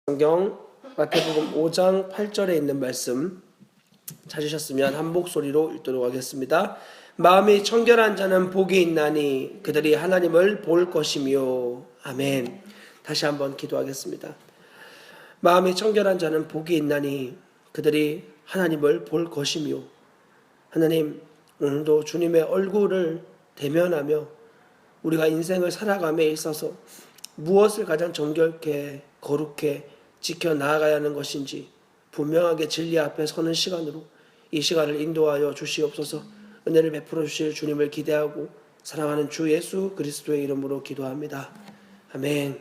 성경 마태복음 5장 8절에 있는 말씀 찾으셨으면 한 목소리로 읽도록 하겠습니다. 마음이 청결한 자는 복이 있나니 그들이 하나님을 볼 것이며. 아멘. 다시 한번 기도하겠습니다. 마음이 청결한 자는 복이 있나니 그들이 하나님을 볼 것이며. 하나님, 오늘도 주님의 얼굴을 대면하며 우리가 인생을 살아감에 있어서 무엇을 가장 정결케 거룩해 지켜 나아가야 하는 것인지 분명하게 진리 앞에 서는 시간으로 이 시간을 인도하여 주시옵소서. 은혜를 베풀어 주실 주님을 기대하고 사랑하는 주 예수 그리스도의 이름으로 기도합니다. 아멘.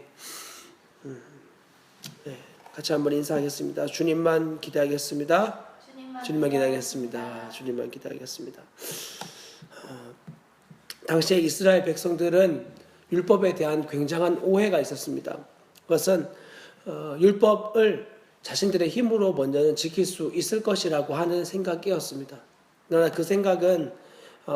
네, 같이 한번 인사하겠습니다. 주님만 기대하겠습니다. 주님만 기대하겠습니다. 주님만 기대하겠습니다. 당시에 이스라엘 백성들은 율법에 대한 굉장한 오해가 있었습니다. 그것은 율법을 자신들의 힘으로 먼저는 지킬 수 있을 것이라고 하는 생각이었습니다. 그러나 그 생각은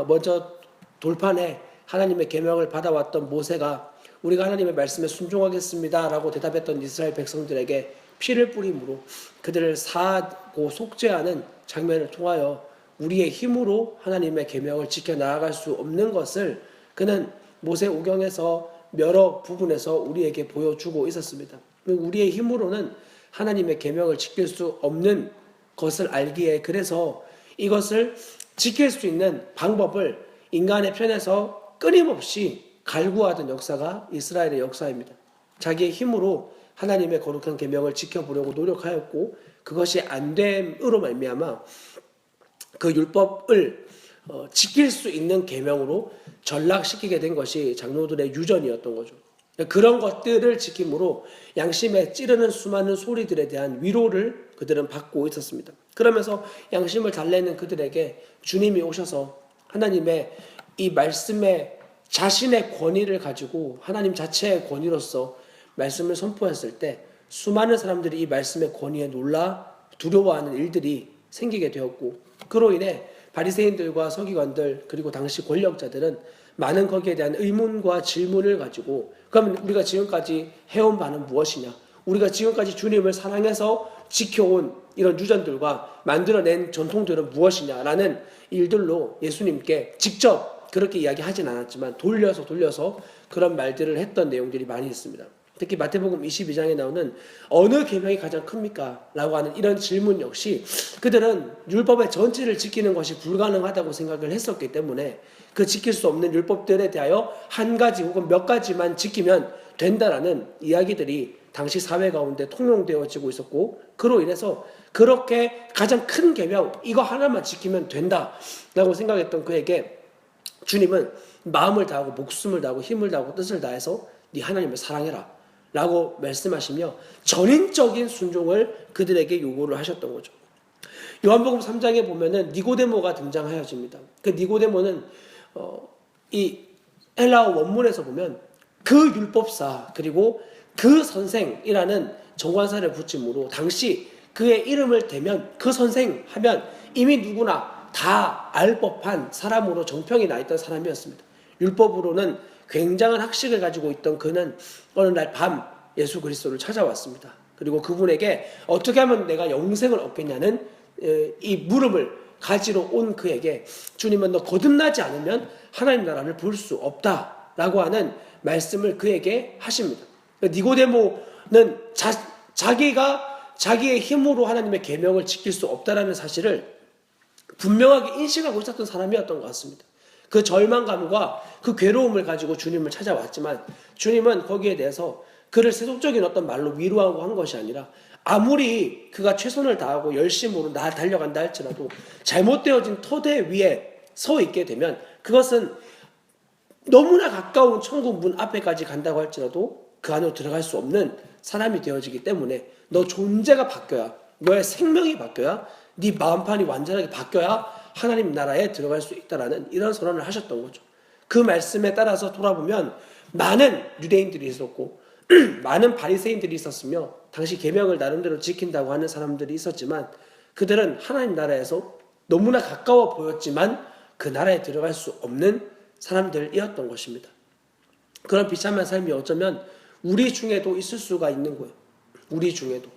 먼저 돌판에 하나님의 계명을 받아왔던 모세가 우리가 하나님의 말씀에 순종하겠습니다 라고 대답했던 이스라엘 백성들에게 피를 뿌림으로 그들을 사하고 속죄하는 장면을 통하여 우리의 힘으로 하나님의 계명을 지켜 나아갈 수 없는 것을 그는 모세오경에서 여러 부분에서 우리에게 보여주고 있었습니다. 우리의 힘으로는 하나님의 계명을 지킬 수 없는 것을 알기에 그래서 이것을 지킬 수 있는 방법을 인간의 편에서 끊임없이 갈구하던 역사가 이스라엘의 역사입니다. 자기의 힘으로 하나님의 거룩한 계명을 지켜보려고 노력하였고 그것이 안 됨으로 말미암아 그 율법을 지킬 수 있는 계명으로 전락시키게 된 것이 장로들의 유전이었던 거죠. 그런 것들을 지킴으로 양심에 찌르는 수많은 소리들에 대한 위로를 그들은 받고 있었습니다. 그러면서 양심을 달래는 그들에게 주님이 오셔서 하나님의 이 말씀에 자신의 권위를 가지고 하나님 자체의 권위로서 말씀을 선포했을 때 수많은 사람들이 이 말씀의 권위에 놀라 두려워하는 일들이 생기게 되었고 그로 인해 바리새인들과 서기관들 그리고 당시 권력자들은 많은 거기에 대한 의문과 질문을 가지고 그러면 우리가 지금까지 해온 바는 무엇이냐? 우리가 지금까지 주님을 사랑해서 지켜온 이런 유전들과 만들어낸 전통들은 무엇이냐라는 일들로 예수님께 직접 그렇게 이야기하진 않았지만 돌려서 그런 말들을 했던 내용들이 많이 있습니다. 특히 마태복음 22장에 나오는 어느 계명이 가장 큽니까? 라고 하는 이런 질문 역시 그들은 율법의 전체를 지키는 것이 불가능하다고 생각을 했었기 때문에 그 지킬 수 없는 율법들에 대하여 한 가지 혹은 몇 가지만 지키면 된다라는 이야기들이 당시 사회 가운데 통용되어지고 있었고 그로 인해서 그렇게 가장 큰 계명 이거 하나만 지키면 된다라고 생각했던 그에게 주님은 마음을 다하고 목숨을 다하고 힘을 다하고 뜻을 다해서 네 하나님을 사랑해라 라고 말씀하시며 전인적인 순종을 그들에게 요구를 하셨던 거죠. 요한복음 3장에 보면은 니고데모가 등장하여집니다. 그 니고데모는 이 헬라어 원문에서 보면 그 율법사 그리고 그 선생이라는 정관사를 붙임으로 당시 그의 이름을 대면 그 선생 하면 이미 누구나 다 알 법한 사람으로 정평이 나 있던 사람이었습니다. 율법으로는 굉장한 학식을 가지고 있던 그는 어느 날 밤 예수 그리스도를 찾아왔습니다. 그리고 그분에게 어떻게 하면 내가 영생을 얻겠냐는 이 물음을 가지러 온 그에게 주님은 너 거듭나지 않으면 하나님 나라를 볼 수 없다라고 하는 말씀을 그에게 하십니다. 니고데모는 자기가 자기의 힘으로 하나님의 계명을 지킬 수 없다라는 사실을 분명하게 인식하고 있었던 사람이었던 것 같습니다. 그 절망감과 그 괴로움을 가지고 주님을 찾아왔지만 주님은 거기에 대해서 그를 세속적인 어떤 말로 위로하고 한 것이 아니라 아무리 그가 최선을 다하고 열심으로 달려간다 할지라도 잘못되어진 토대 위에 서 있게 되면 그것은 너무나 가까운 천국 문 앞에까지 간다고 할지라도 그 안으로 들어갈 수 없는 사람이 되어지기 때문에 너 존재가 바뀌어야 너의 생명이 바뀌어야 네 마음판이 완전하게 바뀌어야 하나님 나라에 들어갈 수 있다라는 이런 선언을 하셨던 거죠. 그 말씀에 따라서 돌아보면 많은 유대인들이 있었고 많은 바리새인들이 있었으며 당시 계명을 나름대로 지킨다고 하는 사람들이 있었지만 그들은 하나님 나라에서 너무나 가까워 보였지만 그 나라에 들어갈 수 없는 사람들이었던 것입니다. 그런 비참한 삶이 어쩌면 우리 중에도 있을 수가 있는 거예요. 우리 중에도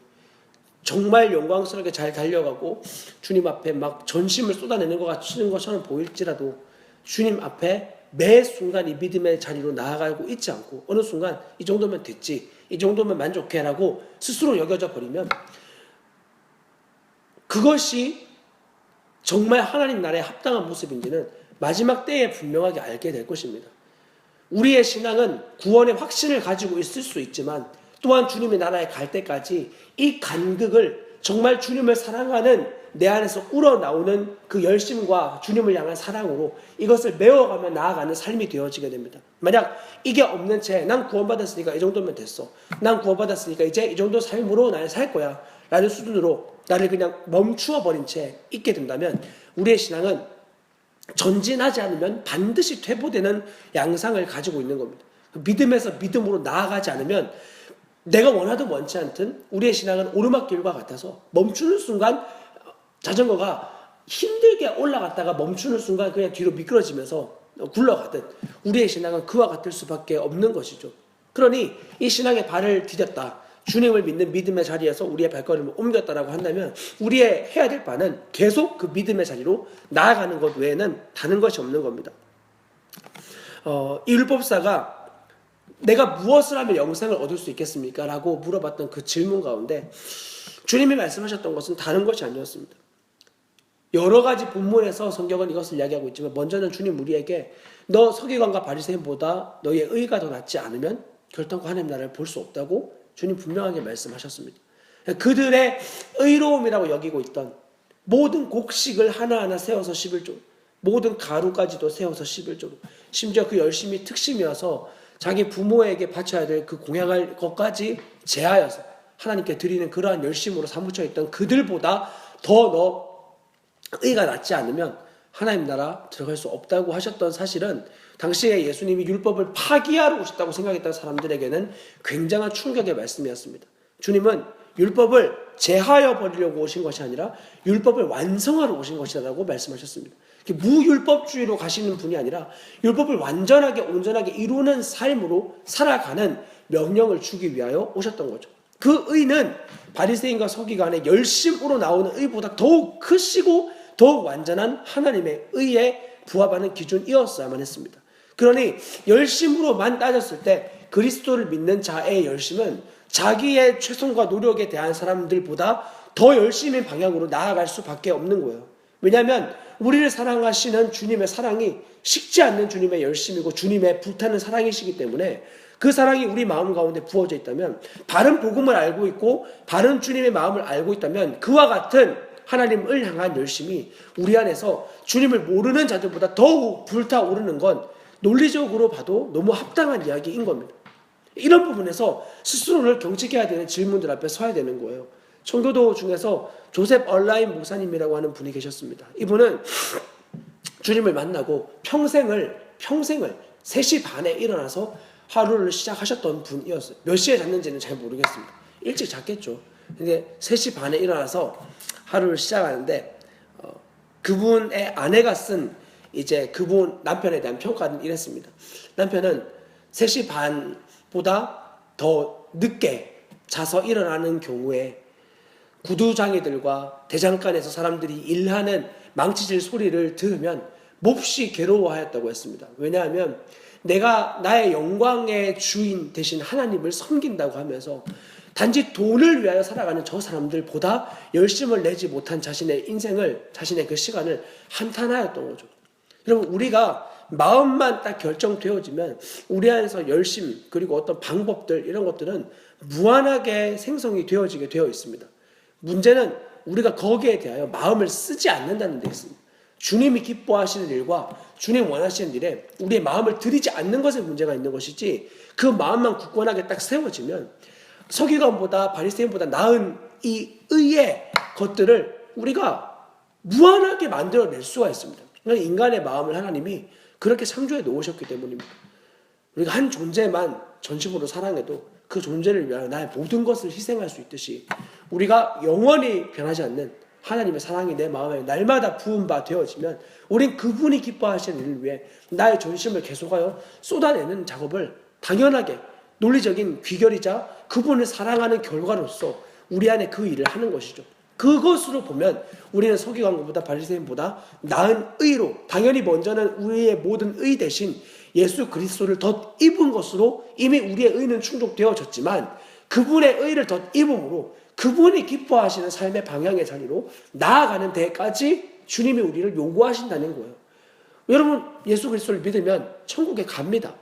정말 영광스럽게 잘 달려가고 주님 앞에 막 전심을 쏟아내는 것 같은 것처럼 보일지라도 주님 앞에 매 순간 이 믿음의 자리로 나아가고 있지 않고 어느 순간 이 정도면 됐지, 이 정도면 만족해라고 스스로 여겨져 버리면 그것이 정말 하나님 나라에 합당한 모습인지는 마지막 때에 분명하게 알게 될 것입니다. 우리의 신앙은 구원의 확신을 가지고 있을 수 있지만 또한 주님의 나라에 갈 때까지 이 간극을 정말 주님을 사랑하는 내 안에서 우러나오는 그 열심과 주님을 향한 사랑으로 이것을 메워가며 나아가는 삶이 되어지게 됩니다. 만약 이게 없는 채 난 구원받았으니까 이 정도면 됐어, 난 구원받았으니까 이제 이 정도 삶으로 나는 살 거야 라는 수준으로 나를 그냥 멈추어 버린 채 있게 된다면 우리의 신앙은 전진하지 않으면 반드시 퇴보되는 양상을 가지고 있는 겁니다. 믿음에서 믿음으로 나아가지 않으면 내가 원하든 원치 않든 우리의 신앙은 오르막길과 같아서 멈추는 순간 자전거가 힘들게 올라갔다가 멈추는 순간 그냥 뒤로 미끄러지면서 굴러가듯 우리의 신앙은 그와 같을 수밖에 없는 것이죠. 그러니 이 신앙의 발을 디뎠다, 주님을 믿는 믿음의 자리에서 우리의 발걸음을 옮겼다라고 한다면 우리의 해야 될 바는 계속 그 믿음의 자리로 나아가는 것 외에는 다른 것이 없는 겁니다. 이 율법사가 내가 무엇을 하면 영생을 얻을 수 있겠습니까? 라고 물어봤던 그 질문 가운데 주님이 말씀하셨던 것은 다른 것이 아니었습니다. 여러 가지 본문에서 성경은 이것을 이야기하고 있지만 먼저는 주님 우리에게 너 서기관과 바리새인보다 너의 의가 더 낫지 않으면 결단코 하나님 나라를 볼 수 없다고 주님 분명하게 말씀하셨습니다. 그들의 의로움이라고 여기고 있던 모든 곡식을 하나하나 세워서 11조로, 모든 가루까지도 세워서 11조로, 심지어 그 열심이 특심이어서 자기 부모에게 바쳐야 될 그 공양할 것까지 제하여서 하나님께 드리는 그러한 열심으로 사무쳐 있던 그들보다 더 너 의가 낫지 않으면 하나님 나라 들어갈 수 없다고 하셨던 사실은 당시에 예수님이 율법을 파기하러 오셨다고 생각했던 사람들에게는 굉장한 충격의 말씀이었습니다. 주님은 율법을 제하여 버리려고 오신 것이 아니라 율법을 완성하러 오신 것이라고 말씀하셨습니다. 무율법주의로 가시는 분이 아니라 율법을 완전하게 온전하게 이루는 삶으로 살아가는 명령을 주기 위하여 오셨던 거죠. 그 의는 바리새인과 서기관의 열심으로 나오는 의보다 더욱 크시고 더욱 완전한 하나님의 의에 부합하는 기준이었어야만 했습니다. 그러니 열심으로만 따졌을 때 그리스도를 믿는 자의 열심은 자기의 최선과 노력에 대한 사람들보다 더 열심인 방향으로 나아갈 수밖에 없는 거예요. 왜냐하면 우리를 사랑하시는 주님의 사랑이 식지 않는 주님의 열심이고 주님의 불타는 사랑이시기 때문에 그 사랑이 우리 마음 가운데 부어져 있다면, 바른 복음을 알고 있고 바른 주님의 마음을 알고 있다면 그와 같은 하나님을 향한 열심이 우리 안에서 주님을 모르는 자들보다 더욱 불타오르는 건 논리적으로 봐도 너무 합당한 이야기인 겁니다. 이런 부분에서 스스로를 경직해야 되는 질문들 앞에 서야 되는 거예요. 청교도 중에서 조셉 얼라인 목사님이라고 하는 분이 계셨습니다. 이분은 주님을 만나고 평생을 3시 반에 일어나서 하루를 시작하셨던 분이었어요. 몇 시에 잤는지는 잘 모르겠습니다. 일찍 잤겠죠. 근데 3시 반에 일어나서 하루를 시작하는데 그분의 아내가 쓴 이제 그분 남편에 대한 평가는 이랬습니다. 남편은 3시 반보다 더 늦게 자서 일어나는 경우에 구두장이들과 대장간에서 사람들이 일하는 망치질 소리를 들으면 몹시 괴로워하였다고 했습니다. 왜냐하면 내가 나의 영광의 주인 되신 하나님을 섬긴다고 하면서 단지 돈을 위하여 살아가는 저 사람들보다 열심을 내지 못한 자신의 인생을, 자신의 그 시간을 한탄하였던 거죠. 여러분, 우리가 마음만 딱 결정되어지면 우리 안에서 열심, 그리고 어떤 방법들, 이런 것들은 무한하게 생성이 되어지게 되어 있습니다. 문제는 우리가 거기에 대하여 마음을 쓰지 않는다는 데 있습니다. 주님이 기뻐하시는 일과 주님 원하시는 일에 우리의 마음을 들이지 않는 것에 문제가 있는 것이지, 그 마음만 굳건하게 딱 세워지면 서기관보다 바리새인보다 나은 이 의의 것들을 우리가 무한하게 만들어낼 수가 있습니다. 인간의 마음을 하나님이 그렇게 창조해 놓으셨기 때문입니다. 우리가 한 존재만 전심으로 사랑해도 그 존재를 위하여 나의 모든 것을 희생할 수 있듯이 우리가 영원히 변하지 않는 하나님의 사랑이 내 마음에 날마다 부은 바 되어지면 우린 그분이 기뻐하시는 일을 위해 나의 전심을 계속하여 쏟아내는 작업을 당연하게 논리적인 귀결이자 그분을 사랑하는 결과로서 우리 안에 그 일을 하는 것이죠. 그것으로 보면 우리는 서기관보다 바리새인보다 나은 의로, 당연히 먼저는 우리의 모든 의 대신 예수 그리스도를 덧 입은 것으로 이미 우리의 의는 충족되어졌지만, 그분의 의를 덧 입음으로 그분이 기뻐하시는 삶의 방향의 자리로 나아가는 데까지 주님이 우리를 요구하신다는 거예요. 여러분, 예수 그리스도를 믿으면 천국에 갑니다.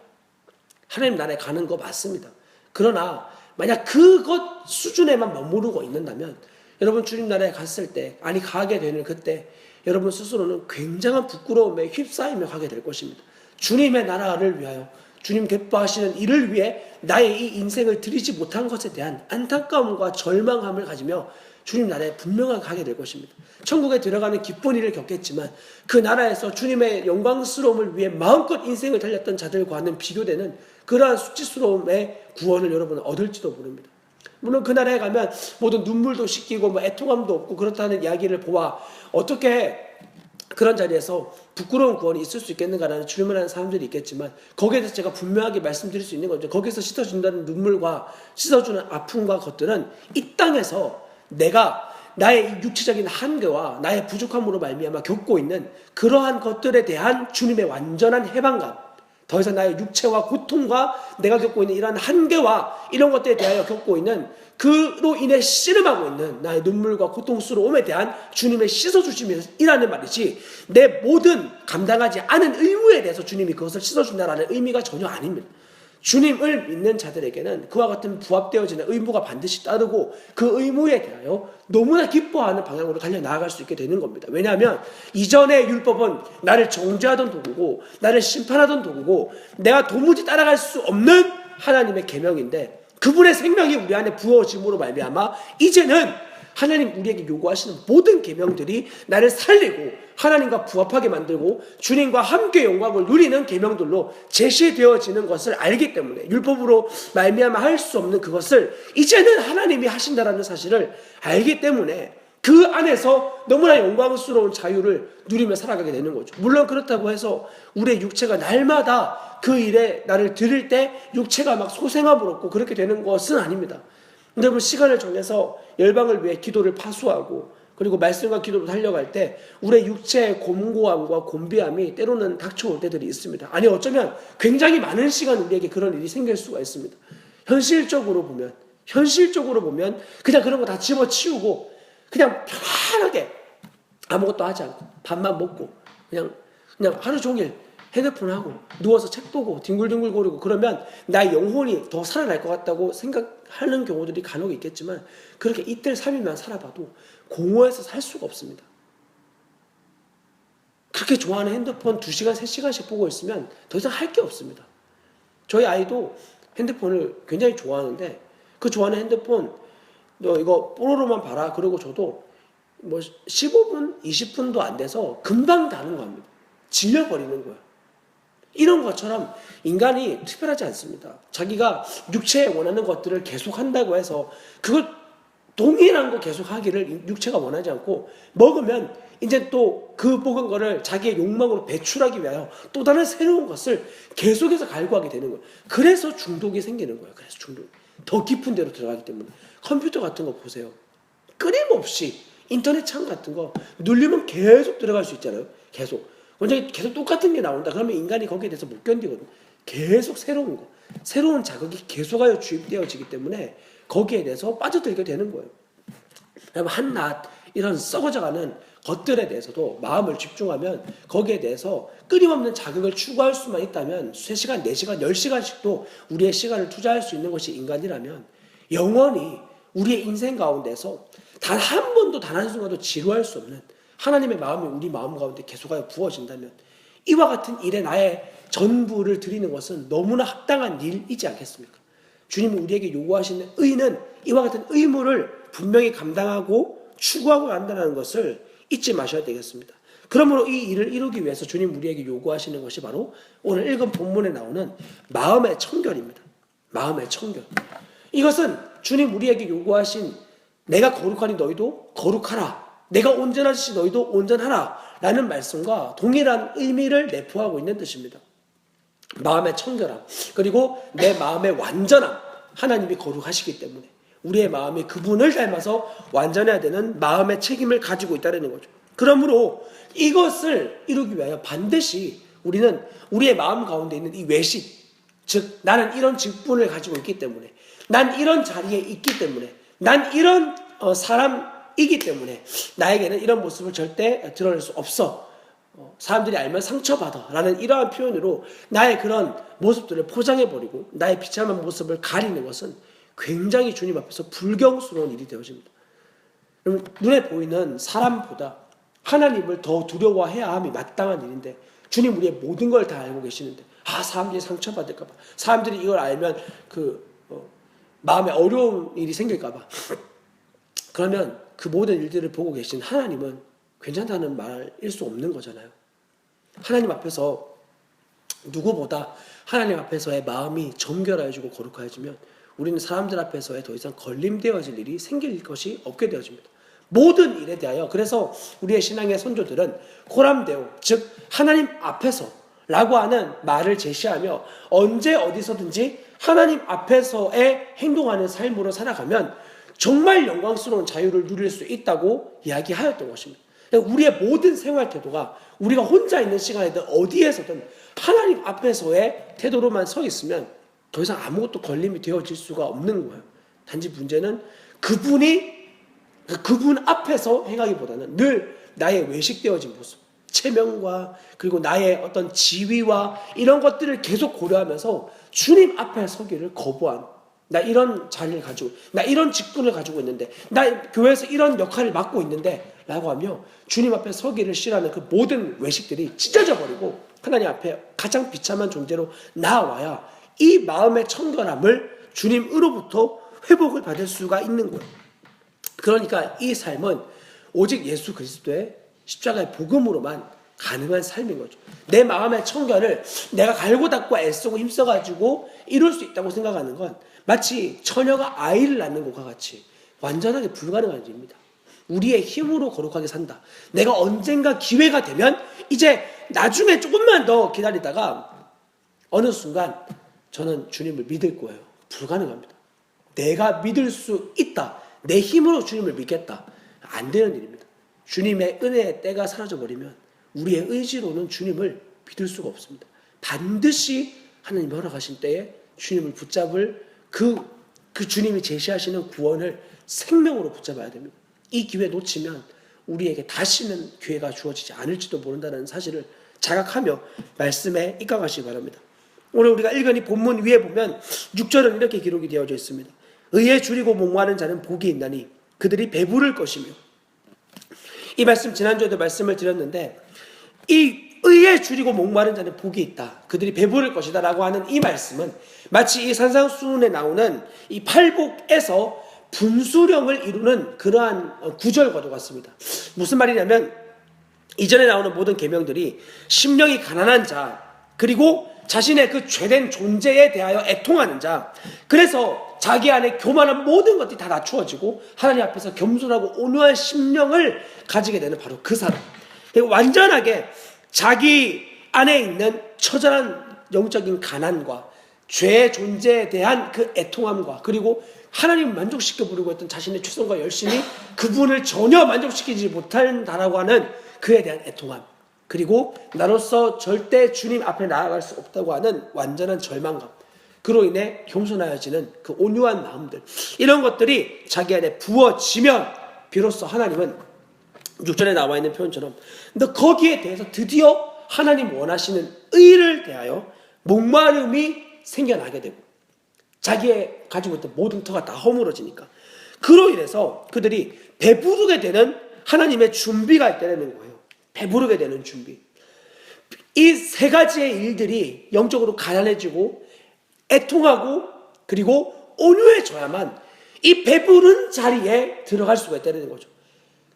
하나님 나라에 가는 거 맞습니다. 그러나 만약 그것 수준에만 머무르고 있는다면 여러분, 주님 나라에 갔을 때, 가게 되는 그때 여러분 스스로는 굉장한 부끄러움에 휩싸이며 가게 될 것입니다. 주님의 나라를 위하여, 주님 기뻐하시는 일을 위해 나의 이 인생을 드리지 못한 것에 대한 안타까움과 절망함을 가지며 주님 나라에 분명하게 가게 될 것입니다. 천국에 들어가는 기쁜 일을 겪겠지만 그 나라에서 주님의 영광스러움을 위해 마음껏 인생을 달렸던 자들과는 비교되는 그러한 수치스러움의 구원을 여러분은 얻을지도 모릅니다. 물론 그 나라에 가면 모든 눈물도 씻기고 애통함도 없고 그렇다는 이야기를 보아 어떻게 그런 자리에서 부끄러운 구원이 있을 수 있겠는가라는 질문하는 사람들이 있겠지만, 거기에 대해서 제가 분명하게 말씀드릴 수 있는 거죠. 거기서 씻어준다는 눈물과 씻어주는 아픔과 것들은 이 땅에서 내가 나의 육체적인 한계와 나의 부족함으로 말미암아 겪고 있는 그러한 것들에 대한 주님의 완전한 해방감, 더 이상 나의 육체와 고통과 내가 겪고 있는 이러한 한계와 이런 것들에 대하여 겪고 있는, 그로 인해 씨름하고 있는 나의 눈물과 고통스러움에 대한 주님의 씻어주심이라는 말이지, 내 모든 감당하지 않은 의무에 대해서 주님이 그것을 씻어준다라는 의미가 전혀 아닙니다. 주님을 믿는 자들에게는 그와 같은 부합되어지는 의무가 반드시 따르고 그 의무에 대하여 너무나 기뻐하는 방향으로 달려나아갈 수 있게 되는 겁니다. 왜냐하면 이전의 율법은 나를 정죄하던 도구고 나를 심판하던 도구고 내가 도무지 따라갈 수 없는 하나님의 계명인데, 그분의 생명이 우리 안에 부어짐으로 말미암아 이제는 하나님 우리에게 요구하시는 모든 계명들이 나를 살리고 하나님과 부합하게 만들고 주님과 함께 영광을 누리는 계명들로 제시되어지는 것을 알기 때문에, 율법으로 말미암아 할 수 없는 그것을 이제는 하나님이 하신다라는 사실을 알기 때문에 그 안에서 너무나 영광스러운 자유를 누리며 살아가게 되는 거죠. 물론 그렇다고 해서 우리의 육체가 날마다 그 일에 나를 드릴 때 육체가 막 소생함으로 없고 그렇게 되는 것은 아닙니다. 여러분, 시간을 정해서 열방을 위해 기도를 파수하고 그리고 말씀과 기도로 달려갈 때 우리의 육체의 곤고함과 곤비함이 때로는 닥쳐올 때들이 있습니다. 아니, 어쩌면 굉장히 많은 시간 우리에게 그런 일이 생길 수가 있습니다. 현실적으로 보면 그냥 그런 거 다 집어치우고 그냥 편안하게 아무것도 하지 않고 밥만 먹고 그냥 하루 종일 핸드폰하고 누워서 책 보고 뒹굴뒹굴 거리고 그러면 나의 영혼이 더 살아날 것 같다고 생각하는 경우들이 간혹 있겠지만, 그렇게 이틀 3일만 살아봐도 공허해서 살 수가 없습니다. 그렇게 좋아하는 핸드폰 2시간 3시간씩 보고 있으면 더 이상 할 게 없습니다. 저희 아이도 핸드폰을 굉장히 좋아하는데 그 좋아하는 핸드폰 너 이거 뽀로로만 봐라 그러고 저도 15분 20분도 안 돼서 금방 다는 겁니다. 질려버리는 거야. 이런 것처럼 인간이 특별하지 않습니다. 자기가 육체에 원하는 것들을 계속한다고 해서 그걸 동일한 거 계속하기를 육체가 원하지 않고, 먹으면 이제 또 그 먹은 거를 자기의 욕망으로 배출하기 위하여 또 다른 새로운 것을 계속해서 갈구하게 되는 거예요. 그래서 중독이 생기는 거예요. 그래서 중독. 더 깊은 데로 들어가기 때문에. 컴퓨터 같은 거 보세요. 끊임없이 인터넷 창 같은 거 누르면 계속 들어갈 수 있잖아요. 계속. 원장이 계속 똑같은 게 나온다. 그러면 인간이 거기에 대해서 못 견디거든. 계속 새로운 거, 새로운 자극이 계속하여 주입되어지기 때문에 거기에 대해서 빠져들게 되는 거예요. 그러면 한낱 이런 썩어져가는 것들에 대해서도 마음을 집중하면 거기에 대해서 끊임없는 자극을 추구할 수만 있다면 3시간, 4시간, 10시간씩도 우리의 시간을 투자할 수 있는 것이 인간이라면, 영원히 우리의 인생 가운데서 단 한 번도 단 한순간도 지루할 수 없는 하나님의 마음이 우리 마음 가운데 계속하여 부어진다면 이와 같은 일에 나의 전부를 드리는 것은 너무나 합당한 일이지 않겠습니까? 주님이 우리에게 요구하시는 의는 이와 같은 의무를 분명히 감당하고 추구하고 간다는 것을 잊지 마셔야 되겠습니다. 그러므로 이 일을 이루기 위해서 주님 우리에게 요구하시는 것이 바로 오늘 읽은 본문에 나오는 마음의 청결입니다. 마음의 청결. 이것은 주님 우리에게 요구하신 내가 거룩하니 너희도 거룩하라, 내가 온전하시 너희도 온전하라 라는 말씀과 동일한 의미를 내포하고 있는 뜻입니다. 마음의 청결함, 그리고 내 마음의 완전함, 하나님이 거룩하시기 때문에 우리의 마음이 그분을 닮아서 완전해야 되는 마음의 책임을 가지고 있다는 거죠. 그러므로 이것을 이루기 위하여 반드시 우리는 우리의 마음 가운데 있는 이 외식, 즉 나는 이런 직분을 가지고 있기 때문에, 난 이런 자리에 있기 때문에, 난 이런 사람이기 때문에 나에게는 이런 모습을 절대 드러낼 수 없어, 사람들이 알면 상처받아 라는 이러한 표현으로 나의 그런 모습들을 포장해버리고 나의 비참한 모습을 가리는 것은 굉장히 주님 앞에서 불경스러운 일이 되어집니다. 여러분, 눈에 보이는 사람보다 하나님을 더 두려워해야 함이 마땅한 일인데, 주님 우리의 모든 걸 다 알고 계시는데 사람들이 상처받을까 봐, 사람들이 이걸 알면 마음에 어려운 일이 생길까 봐, 그러면 그 모든 일들을 보고 계신 하나님은 괜찮다는 말일 수 없는 거잖아요. 하나님 앞에서 누구보다 하나님 앞에서의 마음이 정결해지고 거룩해지면 우리는 사람들 앞에서의 더 이상 걸림되어질 일이 생길 것이 없게 되어집니다. 모든 일에 대하여, 그래서 우리의 신앙의 선조들은 코람데오, 즉 하나님 앞에서 라고 하는 말을 제시하며 언제 어디서든지 하나님 앞에서의 행동하는 삶으로 살아가면 정말 영광스러운 자유를 누릴 수 있다고 이야기하였던 것입니다. 우리의 모든 생활 태도가 우리가 혼자 있는 시간이든 어디에서든 하나님 앞에서의 태도로만 서 있으면 더 이상 아무것도 걸림이 되어질 수가 없는 거예요. 단지 문제는 그분 앞에서 행하기보다는 늘 나의 외식되어진 모습, 체면과 그리고 나의 어떤 지위와 이런 것들을 계속 고려하면서 주님 앞에 서기를 거부한, 나 이런 자리를 가지고, 나 이런 직분을 가지고 있는데, 나 교회에서 이런 역할을 맡고 있는데 라고 하며 주님 앞에 서기를 싫어하는 그 모든 외식들이 찢어져 버리고 하나님 앞에 가장 비참한 존재로 나와야 이 마음의 청결함을 주님으로부터 회복을 받을 수가 있는 거예요. 그러니까 이 삶은 오직 예수 그리스도의 십자가의 복음으로만 가능한 삶인 거죠. 내 마음의 청결을 내가 갈고 닦고 애쓰고 힘써가지고 이룰 수 있다고 생각하는 건 마치 처녀가 아이를 낳는 것과 같이 완전하게 불가능한 일입니다. 우리의 힘으로 거룩하게 산다, 내가 언젠가 기회가 되면 이제 나중에 조금만 더 기다리다가 어느 순간 저는 주님을 믿을 거예요, 불가능합니다. 내가 믿을 수 있다, 내 힘으로 주님을 믿겠다, 안 되는 일입니다. 주님의 은혜의 때가 사라져버리면 우리의 의지로는 주님을 믿을 수가 없습니다. 반드시 하나님이 허락하신 때에 주님을 붙잡을 그 주님이 제시하시는 구원을 생명으로 붙잡아야 됩니다. 이 기회 놓치면 우리에게 다시는 기회가 주어지지 않을지도 모른다는 사실을 자각하며 말씀에 입각하시기 바랍니다. 오늘 우리가 읽은 이 본문 위에 보면 6절은 이렇게 기록이 되어져 있습니다. 의에 줄이고 목마른 자는 복이 있나니 그들이 배부를 것이며, 이 말씀 지난주에도 말씀을 드렸는데, 이 의에 줄이고 목마른 자는 복이 있다, 그들이 배부를 것이다 라고 하는 이 말씀은 마치 이 산상수훈에 나오는 이 팔복에서 분수령을 이루는 그러한 구절과도 같습니다. 무슨 말이냐면, 이전에 나오는 모든 계명들이 심령이 가난한 자, 그리고 자신의 그 죄된 존재에 대하여 애통하는 자, 그래서 자기 안에 교만한 모든 것들이 다 낮추어지고 하나님 앞에서 겸손하고 온유한 심령을 가지게 되는 바로 그 사람, 완전하게 자기 안에 있는 처절한 영적인 가난과 죄의 존재에 대한 그 애통함과, 그리고 하나님을 만족시켜 부르고 있던 자신의 최선과 열심이 그분을 전혀 만족시키지 못한다라고 하는 그에 대한 애통함, 그리고 나로서 절대 주님 앞에 나아갈 수 없다고 하는 완전한 절망감, 그로 인해 겸손하여지는 그 온유한 마음들, 이런 것들이 자기 안에 부어지면 비로소 하나님은 6절에 나와 있는 표현처럼 너 거기에 대해서 드디어 하나님 원하시는 의를 대하여 목마름이 생겨나게 되고, 자기의 가지고 있던 모든 터가 다 허물어지니까 그로 인해서 그들이 배부르게 되는 하나님의 준비가 있다는 거예요. 배부르게 되는 준비. 이 세 가지의 일들이 영적으로 가난해지고 애통하고 그리고 온유해져야만 이 배부른 자리에 들어갈 수가 있다는 거죠.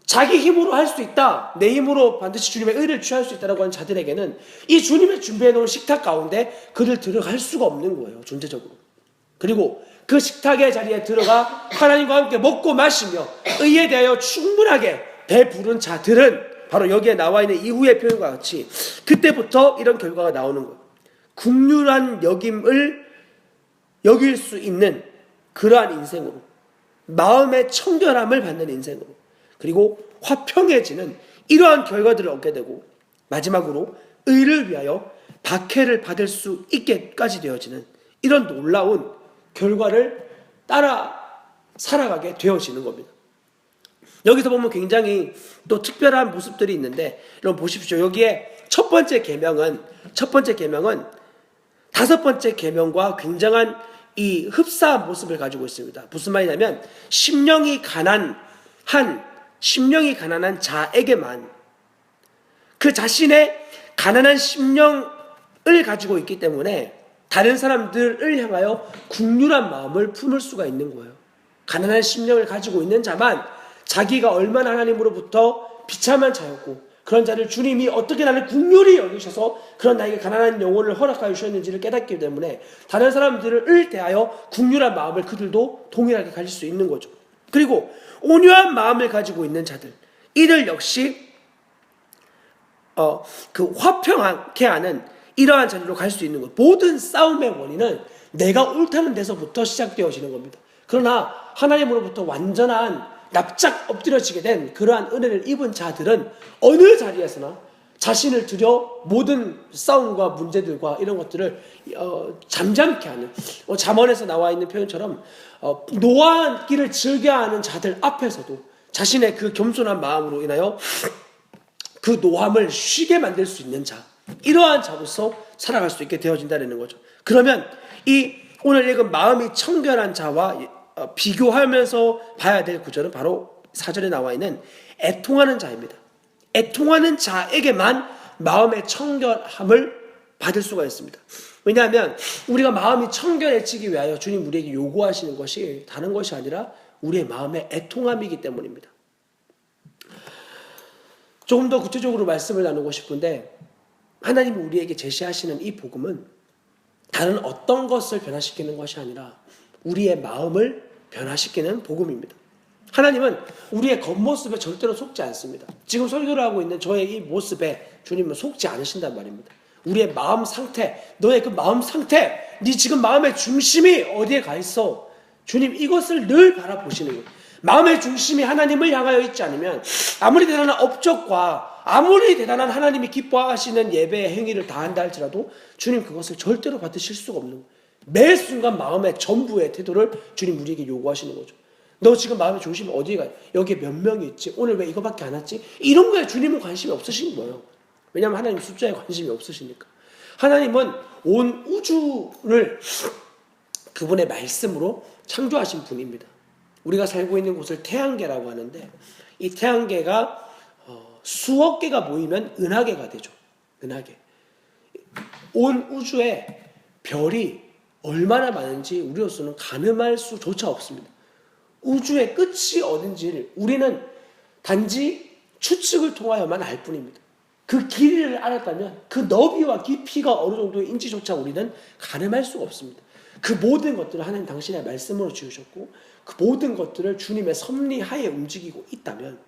자기 힘으로 할 수 있다, 내 힘으로 반드시 주님의 의를 취할 수 있다라고 하는 자들에게는 이 주님의 준비해 놓은 식탁 가운데 그들 들어갈 수가 없는 거예요, 존재적으로. 그리고 그 식탁의 자리에 들어가 하나님과 함께 먹고 마시며 의에 대하여 충분하게 배부른 자들은 바로 여기에 나와 있는 이후의 표현과 같이 그때부터 이런 결과가 나오는 거예요. 긍휼한 여김을 여길 수 있는 그러한 인생으로, 마음의 청결함을 받는 인생으로, 그리고 화평해지는 이러한 결과들을 얻게 되고, 마지막으로 의를 위하여 박해를 받을 수 있게까지 되어지는 이런 놀라운 결과를 따라 살아가게 되어지는 겁니다. 여기서 보면 굉장히 또 특별한 모습들이 있는데, 여러분 보십시오. 여기에 첫 번째 계명은 다섯 번째 계명과 굉장한 이 흡사한 모습을 가지고 있습니다. 무슨 말이냐면 심령이 가난한 자에게만, 그 자신의 가난한 심령을 가지고 있기 때문에 다른 사람들을 향하여 긍휼한 마음을 품을 수가 있는 거예요. 가난한 심령을 가지고 있는 자만, 자기가 얼마나 하나님으로부터 비참한 자였고 그런 자를 주님이 어떻게 나를 긍휼히 여기셔서 그런 나에게 가난한 영혼을 허락하여 주셨는지를 깨닫기 때문에 다른 사람들을 대하여 긍휼한 마음을 그들도 동일하게 가질 수 있는 거죠. 그리고 온유한 마음을 가지고 있는 자들, 이들 역시 그 화평하게 하는 이러한 자리로 갈 수 있는 것. 모든 싸움의 원인은 내가 옳다는 데서부터 시작되어지는 겁니다. 그러나 하나님으로부터 완전한 납작 엎드려지게 된 그러한 은혜를 입은 자들은 어느 자리에서나 자신을 들여 모든 싸움과 문제들과 이런 것들을 잠잠케 하는, 잠언에서 나와 있는 표현처럼 노하기를 즐겨하는 자들 앞에서도 자신의 그 겸손한 마음으로 인하여 그 노함을 쉬게 만들 수 있는 자, 이러한 자로서 살아갈 수 있게 되어진다는 거죠. 그러면 이 오늘 읽은 마음이 청결한 자와 비교하면서 봐야 될 구절은 바로 4절에 나와 있는 애통하는 자입니다. 애통하는 자에게만 마음의 청결함을 받을 수가 있습니다. 왜냐하면 우리가 마음이 청결해지기 위하여 주님 우리에게 요구하시는 것이 다른 것이 아니라 우리의 마음의 애통함이기 때문입니다. 조금 더 구체적으로 말씀을 나누고 싶은데, 하나님이 우리에게 제시하시는 이 복음은 다른 어떤 것을 변화시키는 것이 아니라 우리의 마음을 변화시키는 복음입니다. 하나님은 우리의 겉모습에 절대로 속지 않습니다. 지금 설교를 하고 있는 저의 이 모습에 주님은 속지 않으신단 말입니다. 우리의 마음 상태, 너의 그 마음 상태, 네 지금 마음의 중심이 어디에 가 있어? 주님 이것을 늘 바라보시는 거예요. 마음의 중심이 하나님을 향하여 있지 않으면 아무리 대단한 업적과 아무리 대단한 하나님이 기뻐하시는 예배의 행위를 다한다 할지라도 주님 그것을 절대로 받으실 수가 없는 거예요. 매 순간 마음의 전부의 태도를 주님 우리에게 요구하시는 거죠. 너 지금 마음의 중심이 어디에 가? 여기에 몇 명이 있지? 오늘 왜 이거밖에 안 왔지? 이런 거에 주님은 관심이 없으신 거예요. 왜냐하면 하나님 숫자에 관심이 없으시니까. 하나님은 온 우주를 그분의 말씀으로 창조하신 분입니다. 우리가 살고 있는 곳을 태양계라고 하는데, 이 태양계가 수억 개가 모이면 은하계가 되죠. 은하계. 온 우주에 별이 얼마나 많은지 우리로서는 가늠할 수조차 없습니다. 우주의 끝이 어딘지를 우리는 단지 추측을 통하여만 알 뿐입니다. 그 길이를 알았다면 그 너비와 깊이가 어느 정도인지조차 우리는 가늠할 수가 없습니다. 그 모든 것들을 하나님 당신의 말씀으로 지으셨고 그 모든 것들을 주님의 섭리하에 움직이고 있다면,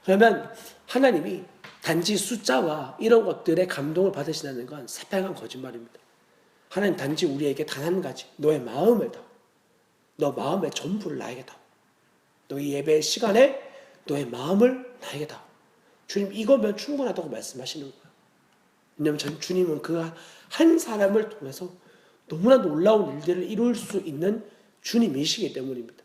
그러면 하나님이 단지 숫자와 이런 것들에 감동을 받으시다는 건 새빨간 거짓말입니다. 하나님 단지 우리에게 단 한 가지, 너의 마음을 다오. 너 마음의 전부를 나에게 다오. 너의 예배 시간에 너의 마음을 나에게 다오. 주님 이거면 충분하다고 말씀하시는 거예요. 왜냐하면 주님은 그 한 사람을 통해서 너무나 놀라운 일들을 이룰 수 있는 주님이시기 때문입니다.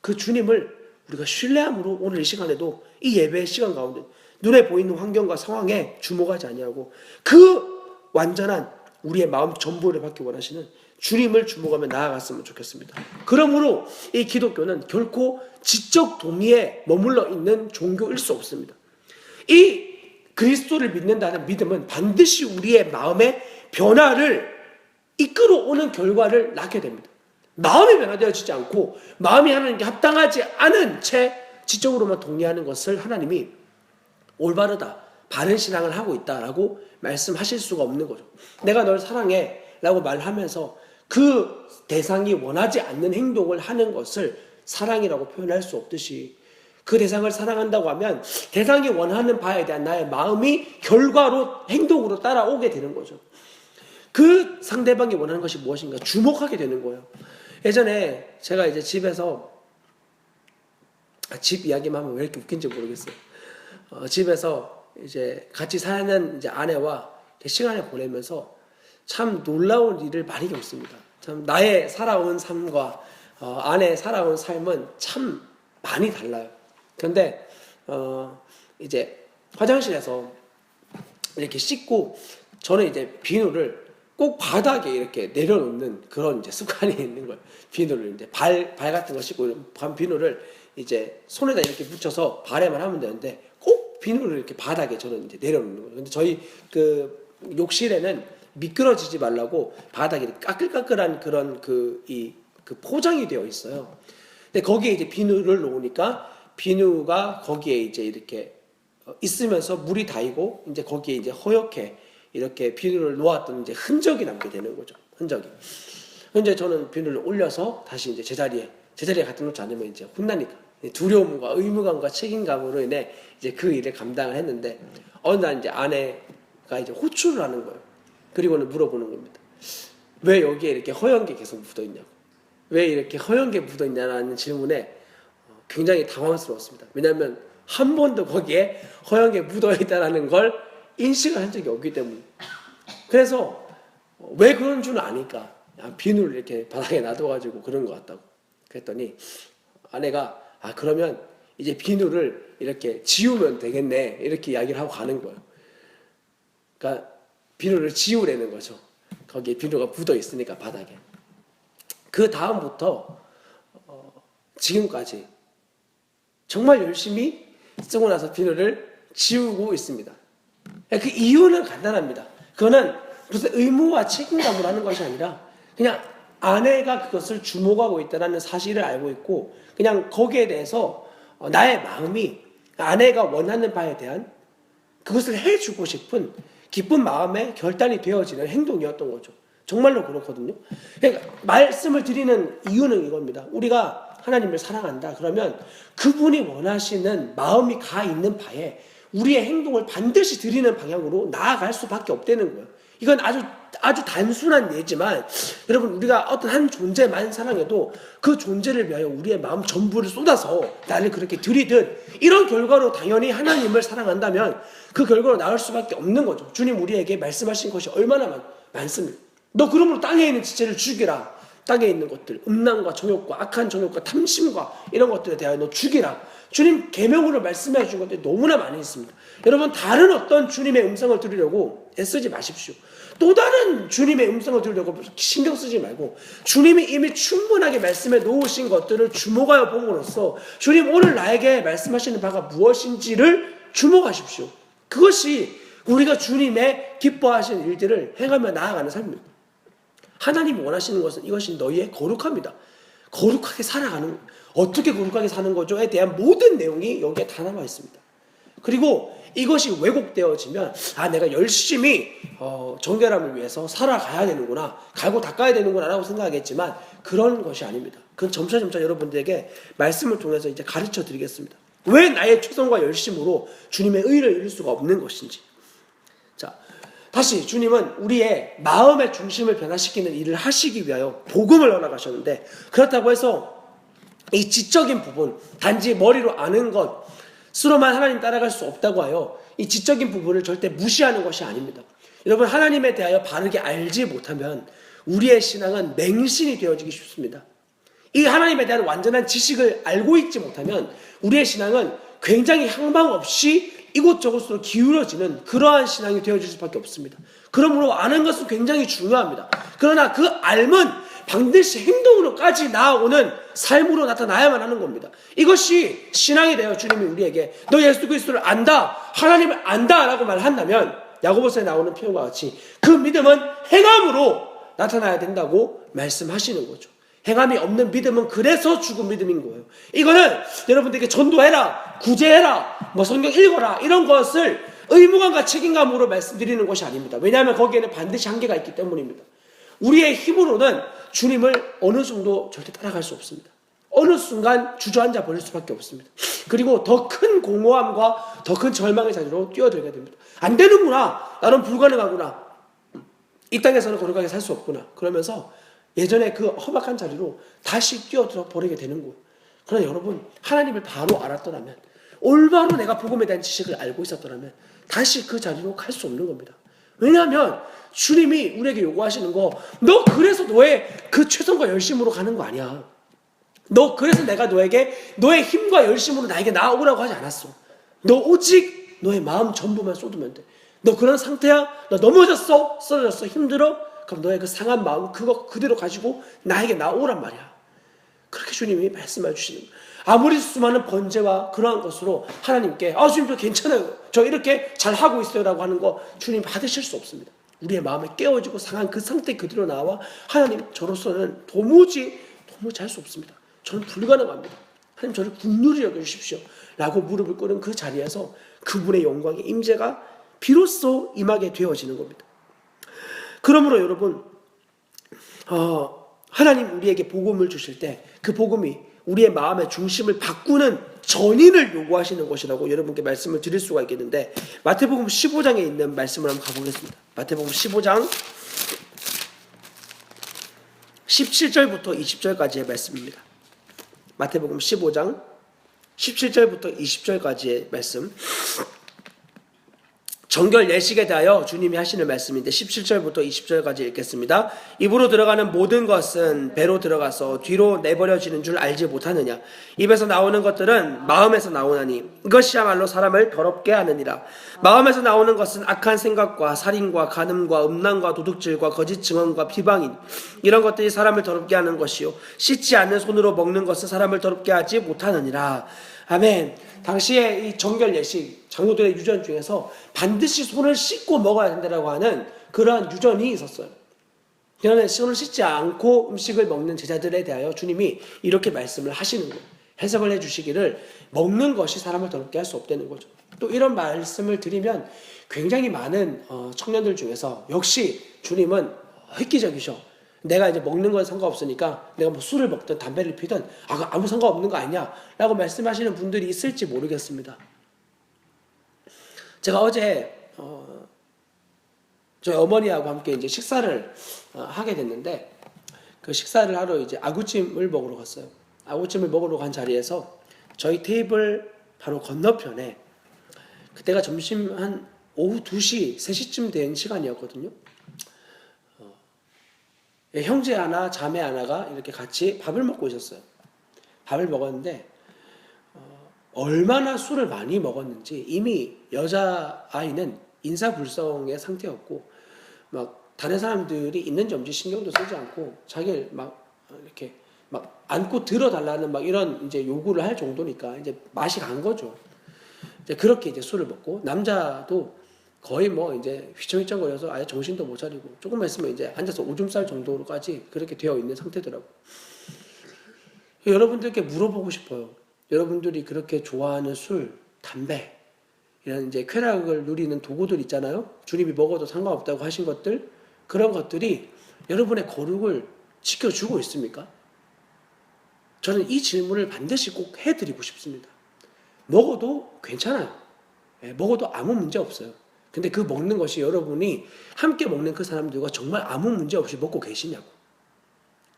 그 주님을 우리가 신뢰함으로 오늘 이 시간에도 이 예배의 시간 가운데 눈에 보이는 환경과 상황에 주목하지 아니하고 그 완전한 우리의 마음 전부를 받기 원하시는 주님을 주목하며 나아갔으면 좋겠습니다. 그러므로 이 기독교는 결코 지적 동의에 머물러 있는 종교일 수 없습니다. 이 그리스도를 믿는다는 믿음은 반드시 우리의 마음의 변화를 이끌어오는 결과를 낳게 됩니다. 마음이 변화되어지지 않고 마음이 하나님께 합당하지 않은 채 지적으로만 동의하는 것을 하나님이 올바르다, 바른 신앙을 하고 있다라고 말씀하실 수가 없는 거죠. 내가 널 사랑해 라고 말하면서 그 대상이 원하지 않는 행동을 하는 것을 사랑이라고 표현할 수 없듯이, 그 대상을 사랑한다고 하면 대상이 원하는 바에 대한 나의 마음이 결과로 행동으로 따라오게 되는 거죠. 그 상대방이 원하는 것이 무엇인가 주목하게 되는 거예요. 예전에 제가 이제 집에서 집 이야기만 하면 왜 이렇게 웃긴지 모르겠어요. 집에서 이제 같이 사는 이제 아내와 시간을 보내면서 참 놀라운 일을 많이 겪습니다. 참 나의 살아온 삶과 아내의 살아온 삶은 참 많이 달라요. 그런데 이제 화장실에서 이렇게 씻고 저는 이제 비누를 꼭 바닥에 이렇게 내려놓는 그런 이제 습관이 있는 거예요. 비누를 이제 발 같은 거 씻고 비누를 이제 손에다 이렇게 묻혀서 발에만 하면 되는데 꼭 비누를 이렇게 바닥에 저는 이제 내려놓는 거예요. 근데 저희 그 욕실에는 미끄러지지 말라고 바닥에 까끌까끌한 그런 그 포장이 되어 있어요. 근데 거기에 이제 비누를 놓으니까 비누가 거기에 이제 이렇게 있으면서 물이 닿이고 이제 거기에 이제 허옇게 이렇게 비누를 놓았던 이제 흔적이 남게 되는 거죠. 흔적이. 이제 저는 비누를 올려서 다시 이제 제자리에 갖다 놓지 않으면 이제 혼나니까 두려움과 의무감과 책임감으로 인해 이제 그 일을 감당을 했는데 어느 날 이제 아내가 이제 호출을 하는 거예요. 그리고는 물어보는 겁니다. 왜 여기에 이렇게 허연 게 계속 묻어 있냐고. 왜 이렇게 허연 게 묻어 있냐라는 질문에 굉장히 당황스러웠습니다. 왜냐하면 한 번도 거기에 허연 게 묻어 있다라는 걸 인식을 한 적이 없기 때문에. 그래서 왜 그런 줄 아니까 비누를 이렇게 바닥에 놔둬가지고 그런 것 같다고. 그랬더니 아내가 그러면 이제 비누를 이렇게 지우면 되겠네 이렇게 이야기를 하고 가는 거예요. 그러니까 비누를 지우라는 거죠. 거기에 비누가 묻어 있으니까 바닥에. 그 다음부터 지금까지 정말 열심히 쓰고 나서 비누를 지우고 있습니다. 그 이유는 간단합니다. 그거는 무슨 의무와 책임감으로 하는 것이 아니라 그냥 아내가 그것을 주목하고 있다는 사실을 알고 있고 그냥 거기에 대해서 나의 마음이 아내가 원하는 바에 대한 그것을 해주고 싶은 기쁜 마음에 결단이 되어지는 행동이었던 거죠. 정말로 그렇거든요. 그러니까 말씀을 드리는 이유는 이겁니다. 우리가 하나님을 사랑한다 그러면 그분이 원하시는 마음이 가 있는 바에 우리의 행동을 반드시 드리는 방향으로 나아갈 수밖에 없다는 거예요. 이건 아주 단순한 예지만 여러분 우리가 어떤 한 존재만 사랑해도 그 존재를 위하여 우리의 마음 전부를 쏟아서 나를 그렇게 들이듯 이런 결과로 당연히 하나님을 사랑한다면 그 결과로 나올 수밖에 없는 거죠. 주님 우리에게 말씀하신 것이 얼마나 많습니다. 너 그러므로 땅에 있는 지체를 죽이라. 땅에 있는 것들, 음란과 정욕과 악한 정욕과 탐심과 이런 것들에 대하여 너 죽이라. 주님 계명으로 말씀해 주신 것들이 너무나 많이 있습니다. 여러분 다른 어떤 주님의 음성을 들으려고 애쓰지 마십시오. 또 다른 주님의 음성을 들으려고 신경 쓰지 말고 주님이 이미 충분하게 말씀해 놓으신 것들을 주목하여 봄으로써 주님 오늘 나에게 말씀하시는 바가 무엇인지를 주목하십시오. 그것이 우리가 주님의 기뻐하시는 일들을 행하며 나아가는 삶입니다. 하나님이 원하시는 것은 이것이 너희의 거룩합니다. 거룩하게 살아가는, 어떻게 거룩하게 사는 거죠에 대한 모든 내용이 여기에 다 남아 있습니다. 그리고 이것이 왜곡되어지면 내가 열심히 정결함을 위해서 살아가야 되는구나, 갈고 닦아야 되는구나 라고 생각하겠지만 그런 것이 아닙니다. 그건 점차 여러분들에게 말씀을 통해서 이제 가르쳐 드리겠습니다. 왜 나의 최선과 열심으로 주님의 의를 이룰 수가 없는 것인지. 자, 다시 주님은 우리의 마음의 중심을 변화시키는 일을 하시기 위하여 복음을 허락하셨는데 그렇다고 해서 이 지적인 부분, 단지 머리로 아는 것으로만 하나님 따라갈 수 없다고 하여 이 지적인 부분을 절대 무시하는 것이 아닙니다. 여러분 하나님에 대하여 바르게 알지 못하면 우리의 신앙은 맹신이 되어지기 쉽습니다. 이 하나님에 대한 완전한 지식을 알고 있지 못하면 우리의 신앙은 굉장히 향방 없이 이곳저곳으로 기울어지는 그러한 신앙이 되어질 수밖에 없습니다. 그러므로 아는 것은 굉장히 중요합니다. 그러나 그 알면 반드시 행동으로까지 나아오는 삶으로 나타나야만 하는 겁니다. 이것이 신앙이 되어 주님이 우리에게 너 예수 그리스도를 안다, 하나님을 안다 라고 말한다면 야고보서에 나오는 표현과 같이 그 믿음은 행함으로 나타나야 된다고 말씀하시는 거죠. 행함이 없는 믿음은 그래서 죽은 믿음인 거예요. 이거는 여러분들에게 전도해라, 구제해라, 성경 읽어라 이런 것을 의무감과 책임감으로 말씀드리는 것이 아닙니다. 왜냐하면 거기에는 반드시 한계가 있기 때문입니다. 우리의 힘으로는 주님을 어느 정도 절대 따라갈 수 없습니다. 어느 순간 주저앉아 버릴 수밖에 없습니다. 그리고 더 큰 공허함과 더 큰 절망의 자리로 뛰어들게 됩니다. 안 되는구나, 나는 불가능하구나, 이 땅에서는 거룩하게 살 수 없구나. 그러면서 예전에 그 험악한 자리로 다시 뛰어들어 버리게 되는 거예요. 그러나 여러분, 하나님을 바로 알았더라면, 올바로 내가 복음에 대한 지식을 알고 있었더라면 다시 그 자리로 갈 수 없는 겁니다. 왜냐하면 주님이 우리에게 요구하시는 거, 너 그래서 너의 그 최선과 열심으로 가는 거 아니야. 너 그래서 내가 너에게 너의 힘과 열심으로 나에게 나오라고 하지 않았어. 너 오직 너의 마음 전부만 쏟으면 돼. 너 그런 상태야? 너 넘어졌어? 쓰러졌어? 힘들어? 그럼 너의 그 상한 마음 그거 그대로 가지고 나에게 나오란 말이야. 그렇게 주님이 말씀해 주시는 거예요. 아무리 수많은 번제와 그러한 것으로 하나님께 주님 저 괜찮아요, 저 이렇게 잘하고 있어요 라고 하는 거 주님 받으실 수 없습니다. 우리의 마음에 깨어지고 상한 그 상태 그대로 나와 하나님, 저로서는 도무지 할 수 없습니다. 저는 불가능합니다. 하나님, 저를 긍휼히 여겨주십시오 라고 무릎을 꿇은 그 자리에서 그분의 영광의 임재가 비로소 임하게 되어지는 겁니다. 그러므로 여러분, 하나님 우리에게 복음을 주실 때 그 복음이 우리의 마음의 중심을 바꾸는 전인을 요구하시는 것이라고 여러분께 말씀을 드릴 수가 있겠는데, 마태복음 15장에 있는 말씀을 한번 가보겠습니다. 마태복음 15장 17절부터 20절까지의 말씀입니다. 마태복음 15장 17절부터 20절까지의 말씀, 정결 예식에 대하여 주님이 하시는 말씀인데 17절부터 20절까지 읽겠습니다. 입으로 들어가는 모든 것은 배로 들어가서 뒤로 내버려지는 줄 알지 못하느냐. 입에서 나오는 것들은 마음에서 나오나니 이것이야말로 사람을 더럽게 하느니라. 마음에서 나오는 것은 악한 생각과 살인과 간음과 음란과 도둑질과 거짓 증언과 비방인, 이런 것들이 사람을 더럽게 하는 것이요, 씻지 않는 손으로 먹는 것은 사람을 더럽게 하지 못하느니라. 아멘. 당시에 이 정결 예식, 장로들의 유전 중에서 반드시 손을 씻고 먹어야 된다고 하는 그러한 유전이 있었어요. 그러나 손을 씻지 않고 음식을 먹는 제자들에 대하여 주님이 이렇게 말씀을 하시는 거예요. 해석을 해주시기를, 먹는 것이 사람을 더럽게 할 수 없다는 거죠. 또 이런 말씀을 드리면 굉장히 많은 청년들 중에서 역시 주님은 획기적이셔, 내가 이제 먹는 건 상관없으니까 내가 뭐 술을 먹든 담배를 피든 아무 상관없는 거 아니냐 라고 말씀하시는 분들이 있을지 모르겠습니다. 제가 어제 저희 어머니하고 함께 이제 식사를 하게 됐는데, 그 식사를 하러 이제 아구찜을 먹으러 갔어요. 아구찜을 먹으러 간 자리에서 저희 테이블 바로 건너편에, 그때가 점심 한 오후 2시, 3시쯤 된 시간이었거든요. 형제 하나, 자매 하나가 이렇게 같이 밥을 먹고 있었어요. 밥을 먹었는데 얼마나 술을 많이 먹었는지 이미 여자아이는 인사불성의 상태였고, 막 다른 사람들이 있는지 없는지 신경도 쓰지 않고 자기를 막 이렇게 막 안고 들어달라는 막 이런 이제 요구를 할 정도니까 이제 맛이 간 거죠. 이제 그렇게 이제 술을 먹고, 남자도 거의 뭐 이제 휘청휘청거려서 아예 정신도 못 차리고 조금만 있으면 이제 앉아서 오줌 쌀 정도로까지 그렇게 되어 있는 상태더라고. 여러분들께 물어보고 싶어요. 여러분들이 그렇게 좋아하는 술, 담배, 이런 이제 쾌락을 누리는 도구들 있잖아요. 주님이 먹어도 상관없다고 하신 것들, 그런 것들이 여러분의 거룩을 지켜주고 있습니까? 저는 이 질문을 반드시 꼭 해드리고 싶습니다. 먹어도 괜찮아요. 먹어도 아무 문제 없어요. 근데 그 먹는 것이 여러분이 함께 먹는 그 사람들과 정말 아무 문제 없이 먹고 계시냐고.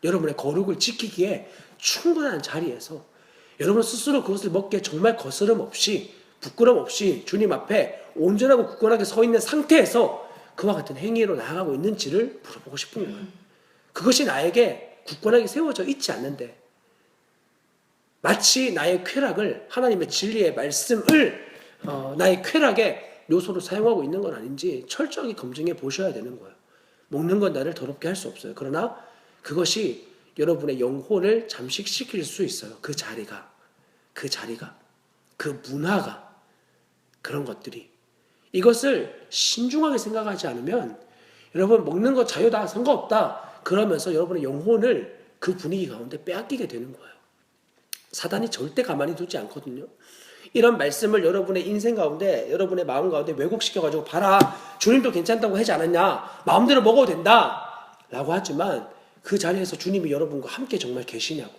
여러분의 거룩을 지키기에 충분한 자리에서 여러분 스스로 그것을 먹기에 정말 거스름 없이, 부끄럼 없이 주님 앞에 온전하고 굳건하게 서 있는 상태에서 그와 같은 행위로 나아가고 있는지를 물어보고 싶은 거예요. 그것이 나에게 굳건하게 세워져 있지 않는데 마치 나의 쾌락을, 하나님의 진리의 말씀을 나의 쾌락의 요소로 사용하고 있는 건 아닌지 철저하게 검증해 보셔야 되는 거예요. 먹는 건 나를 더럽게 할 수 없어요. 그러나 그것이 여러분의 영혼을 잠식시킬 수 있어요. 그 자리가, 그 문화가, 그런 것들이. 이것을 신중하게 생각하지 않으면 여러분 먹는 거 자유다, 상관없다 그러면서 여러분의 영혼을 그 분위기 가운데 빼앗기게 되는 거예요. 사단이 절대 가만히 두지 않거든요. 이런 말씀을 여러분의 인생 가운데, 여러분의 마음 가운데 왜곡시켜가지고, 봐라, 주님도 괜찮다고 하지 않았냐, 마음대로 먹어도 된다 라고 하지만 그 자리에서 주님이 여러분과 함께 정말 계시냐고,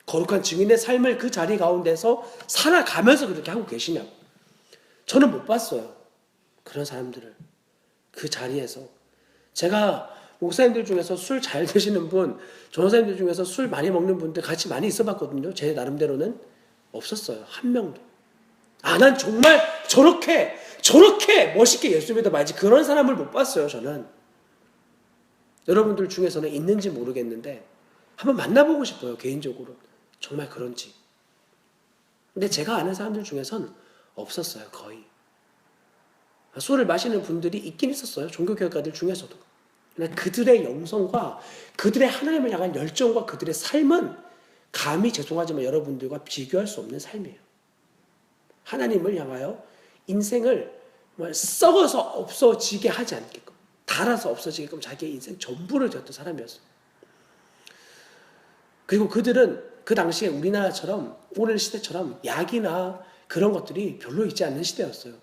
거룩한 증인의 삶을 그 자리 가운데서 살아가면서 그렇게 하고 계시냐고. 저는 못 봤어요. 그런 사람들을 그 자리에서 제가 목사님들 중에서 술 잘 드시는 분, 전도사님들 중에서 술 많이 먹는 분들 같이 많이 있어봤거든요. 제 나름대로는 없었어요. 한 명도. 난 정말 저렇게 멋있게 예수 믿어봐야지 그런 사람을 못 봤어요. 저는. 여러분들 중에서는 있는지 모르겠는데 한번 만나보고 싶어요. 개인적으로. 정말 그런지. 근데 제가 아는 사람들 중에선 없었어요. 거의. 술을 마시는 분들이 있긴 있었어요. 종교개혁가들 중에서도. 그러나 그들의 영성과 그들의 하나님을 향한 열정과 그들의 삶은 감히 죄송하지만 여러분들과 비교할 수 없는 삶이에요. 하나님을 향하여 인생을 썩어서 없어지게 하지 않게끔, 닳아서 없어지게끔 자기의 인생 전부를 드렸던 사람이었어요. 그리고 그들은 그 당시에 우리나라처럼 오늘 시대처럼 약이나 그런 것들이 별로 있지 않는 시대였어요.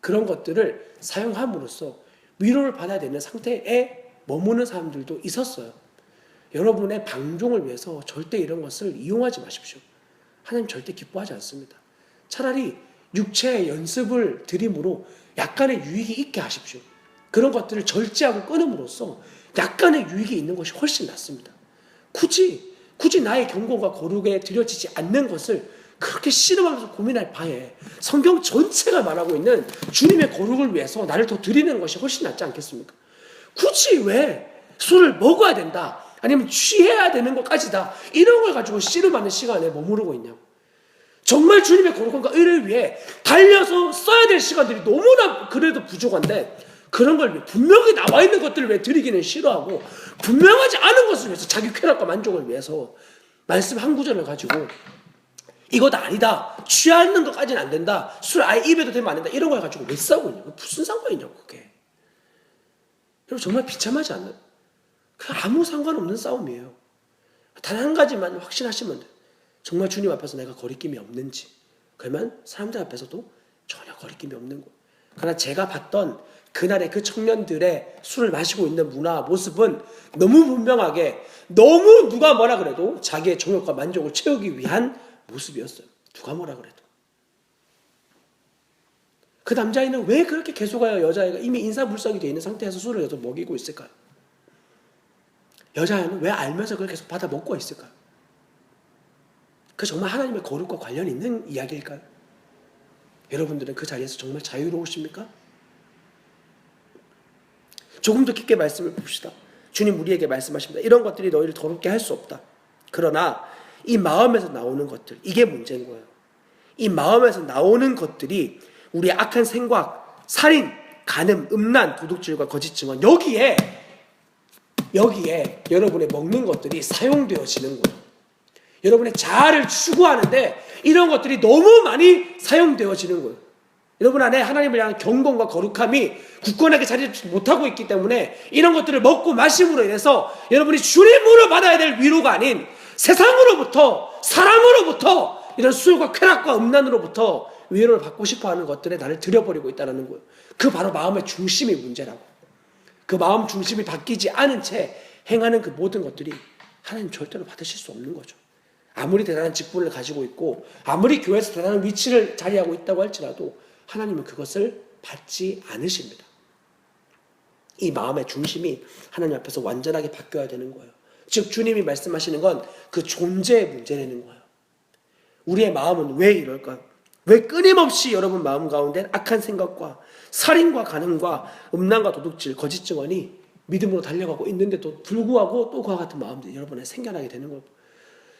그런 것들을 사용함으로써 위로를 받아야 되는 상태에 머무는 사람들도 있었어요. 여러분의 방종을 위해서 절대 이런 것을 이용하지 마십시오. 하나님 절대 기뻐하지 않습니다. 차라리 육체의 연습을 드림으로 약간의 유익이 있게 하십시오. 그런 것들을 절제하고 끊음으로써 약간의 유익이 있는 것이 훨씬 낫습니다. 굳이 나의 경고가 거룩에 드려지지 않는 것을 그렇게 씨름하면서 고민할 바에 성경 전체가 말하고 있는 주님의 거룩을 위해서 나를 더 드리는 것이 훨씬 낫지 않겠습니까? 굳이 왜 술을 먹어야 된다, 아니면 취해야 되는 것까지다, 이런 걸 가지고 씨름하는 시간에 머무르고 있냐고. 정말 주님의 거룩함과 의를 위해 달려서 써야 될 시간들이 너무나 그래도 부족한데 그런 걸 분명히 나와 있는 것들을 왜 드리기는 싫어하고 분명하지 않은 것을 위해서 자기 쾌락과 만족을 위해서 말씀 한 구절을 가지고 이것 아니다, 취하는 것까지는 안 된다, 술 아예 입에도 대면 안 된다, 이런 걸 가지고 왜 싸우고 있냐고. 무슨 상관이냐고 그게. 여러분 정말 비참하지 않나요? 그 아무 상관없는 싸움이에요. 단 한 가지만 확신하시면 돼요. 정말 주님 앞에서 내가 거리낌이 없는지. 그러면 사람들 앞에서도 전혀 거리낌이 없는 거예요. 그러나 제가 봤던 그날의 그 청년들의 술을 마시고 있는 문화, 모습은 너무 분명하게, 너무 누가 뭐라 그래도 자기의 정욕과 만족을 채우기 위한 모습이었어요. 누가 뭐라 그래도. 그 남자아이는 왜 그렇게 계속하여 여자아이가 이미 인사불성이 되어 있는 상태에서 술을 계속 먹이고 있을까요? 여자아이는 왜 알면서 그걸 계속 받아 먹고 있을까요? 그 정말 하나님의 거룩과 관련 있는 이야기일까요? 여러분들은 그 자리에서 정말 자유로우십니까? 조금 더 깊게 말씀을 봅시다. 주님 우리에게 말씀하십니다. 이런 것들이 너희를 더럽게 할 수 없다. 그러나 이 마음에서 나오는 것들, 이게 문제인 거예요. 이 마음에서 나오는 것들이 우리의 악한 생각, 살인, 간음, 음란, 도둑질과 거짓 증언, 여기에 여러분의 먹는 것들이 사용되어지는 거예요. 여러분의 자아를 추구하는데 이런 것들이 너무 많이 사용되어지는 거예요. 여러분 안에 하나님을 향한 경건과 거룩함이 굳건하게 자리 못하고 있기 때문에 이런 것들을 먹고 마심으로 인해서 여러분이 주님으로 받아야 될 위로가 아닌 세상으로부터, 사람으로부터, 이런 수요가 쾌락과 음란으로부터 위로를 받고 싶어하는 것들에 나를 들여버리고 있다는 거예요. 그 바로 마음의 중심이 문제라고. 그 마음 중심이 바뀌지 않은 채 행하는 그 모든 것들이 하나님 절대로 받으실 수 없는 거죠. 아무리 대단한 직분을 가지고 있고 아무리 교회에서 대단한 위치를 자리하고 있다고 할지라도 하나님은 그것을 받지 않으십니다. 이 마음의 중심이 하나님 앞에서 완전하게 바뀌어야 되는 거예요. 즉 주님이 말씀하시는 건 그 존재의 문제라는 거예요. 우리의 마음은 왜 이럴까요? 왜 끊임없이 여러분 마음 가운데 악한 생각과 살인과 간음과 음란과 도둑질, 거짓 증언이 믿음으로 달려가고 있는데도 불구하고 또 그와 같은 마음들이 여러분에 생겨나게 되는 거예요.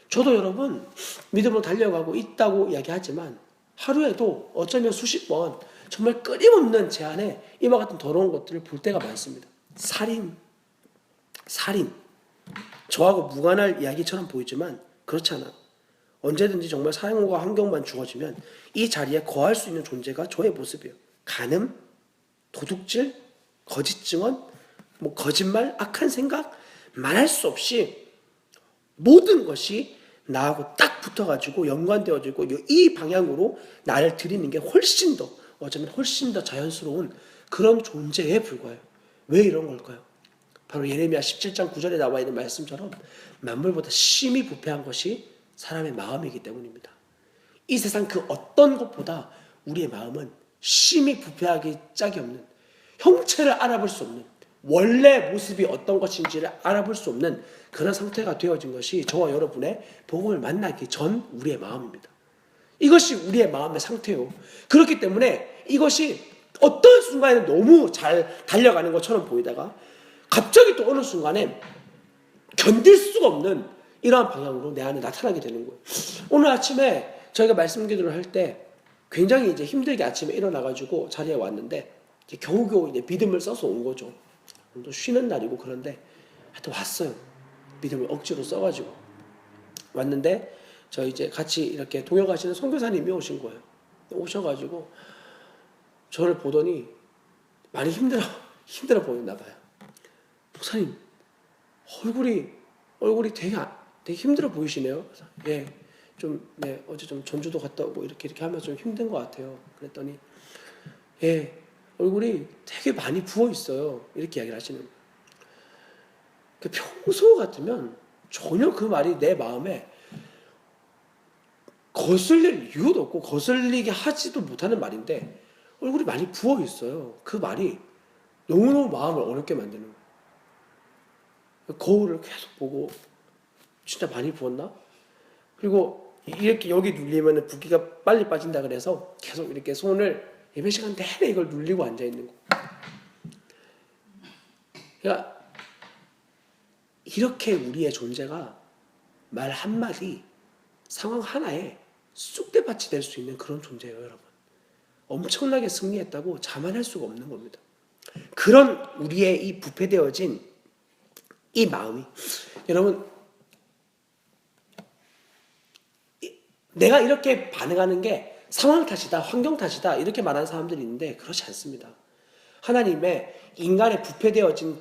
저도 여러분 믿음으로 달려가고 있다고 이야기하지만 하루에도 어쩌면 수십 번 정말 끊임없는 제 안에 이와 같은 더러운 것들을 볼 때가 많습니다. 살인. 저하고 무관할 이야기처럼 보이지만 그렇지 않아요. 언제든지 정말 사용과 환경만 주어지면 이 자리에 거할 수 있는 존재가 저의 모습이에요. 간음, 도둑질, 거짓 증언, 거짓말, 악한 생각, 말할 수 없이 모든 것이 나하고 딱 붙어가지고 연관되어지고 이 방향으로 나를 들이는 게 훨씬 더, 어쩌면 훨씬 더 자연스러운 그런 존재에 불과해요. 왜 이런 걸까요? 바로 예레미야 17장 9절에 나와 있는 말씀처럼 만물보다 심히 부패한 것이 사람의 마음이기 때문입니다. 이 세상 그 어떤 것보다 우리의 마음은 심히 부패하기 짝이 없는, 형체를 알아볼 수 없는 원래 모습이 어떤 것인지를 알아볼 수 없는 그런 상태가 되어진 것이 저와 여러분의 복음을 만나기 전 우리의 마음입니다. 이것이 우리의 마음의 상태요. 그렇기 때문에 이것이 어떤 순간에는 너무 잘 달려가는 것처럼 보이다가 갑자기 또 어느 순간에 견딜 수가 없는 이러한 방향으로 내 안에 나타나게 되는 거예요. 오늘 아침에 저희가 말씀 기도를 할 때 굉장히 이제 힘들게 아침에 일어나가지고 자리에 왔는데 이제 겨우겨우 이제 믿음을 써서 온 거죠. 또 쉬는 날이고 그런데 하여튼 왔어요. 믿음을 억지로 써가지고 왔는데 저 이제 같이 이렇게 동역하시는 선교사님이 오신 거예요. 오셔가지고 저를 보더니 많이 힘들어 보였나 봐요. 목사님 얼굴이 되게 힘들어 보이시네요. 그래서 네, 어제 좀 전주도 갔다 오고 이렇게 하면서 좀 힘든 것 같아요. 그랬더니 얼굴이 되게 많이 부어 있어요. 이렇게 이야기를 하시는 거예요. 평소 같으면 전혀 그 말이 내 마음에 거슬릴 이유도 없고 거슬리게 하지도 못하는 말인데 얼굴이 많이 부어 있어요. 그 말이 너무너무 마음을 어렵게 만드는 거예요. 거울을 계속 보고 진짜 많이 부었나? 그리고 이렇게 여기 눌리면 붓기가 빨리 빠진다 그래서 계속 이렇게 손을 예배 시간 내내 이걸 눌리고 앉아 있는 거. 그러니까 이렇게 우리의 존재가 말 한마디, 상황 하나에 쑥대밭이 될 수 있는 그런 존재예요, 여러분. 엄청나게 승리했다고 자만할 수가 없는 겁니다. 그런 우리의 이 부패되어진 이 마음이, 여러분, 내가 이렇게 반응하는 게 상황 탓이다, 환경 탓이다 이렇게 말하는 사람들이 있는데 그렇지 않습니다. 하나님의 인간의 부패되어진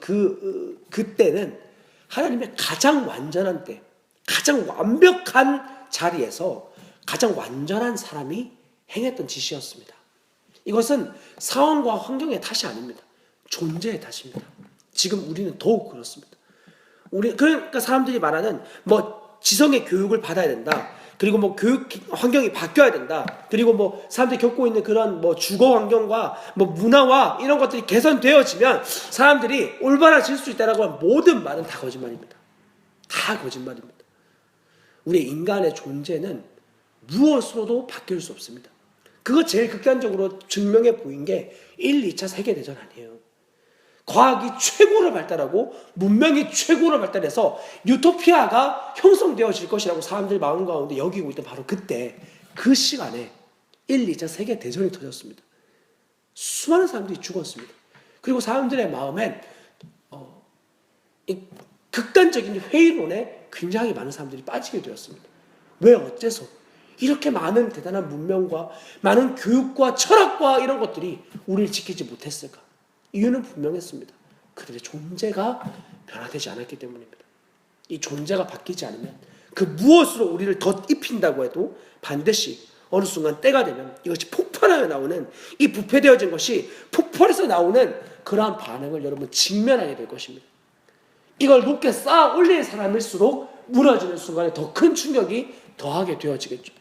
그때는 하나님의 가장 완전한 때, 가장 완벽한 자리에서 가장 완전한 사람이 행했던 짓이었습니다. 이것은 상황과 환경의 탓이 아닙니다. 존재의 탓입니다. 지금 우리는 더욱 그렇습니다. 그러니까 사람들이 말하는 지성의 교육을 받아야 된다. 그리고 교육 환경이 바뀌어야 된다. 그리고 사람들이 겪고 있는 그런 주거 환경과 문화와 이런 것들이 개선되어지면 사람들이 올바라질 수 있다라고 하는 모든 말은 다 거짓말입니다. 다 거짓말입니다. 우리 인간의 존재는 무엇으로도 바뀔 수 없습니다. 그거 제일 극단적으로 증명해 보인 게 1, 2차 세계대전 아니에요. 과학이 최고로 발달하고 문명이 최고로 발달해서 유토피아가 형성되어질 것이라고 사람들 마음 가운데 여기고 있던 바로 그때 그 시간에 1, 2차 세계대전이 터졌습니다. 수많은 사람들이 죽었습니다. 그리고 사람들의 마음엔 이 극단적인 회의론에 굉장히 많은 사람들이 빠지게 되었습니다. 왜 어째서 이렇게 많은 대단한 문명과 많은 교육과 철학과 이런 것들이 우리를 지키지 못했을까? 이유는 분명했습니다. 그들의 존재가 변화되지 않았기 때문입니다. 이 존재가 바뀌지 않으면 그 무엇으로 우리를 덧입힌다고 해도 반드시 어느 순간 때가 되면 이것이 폭발하여 나오는 이 부패되어진 것이 폭발해서 나오는 그러한 반응을 여러분 직면하게 될 것입니다. 이걸 높게 쌓아 올릴 사람일수록 무너지는 순간에 더 큰 충격이 더하게 되어지겠죠.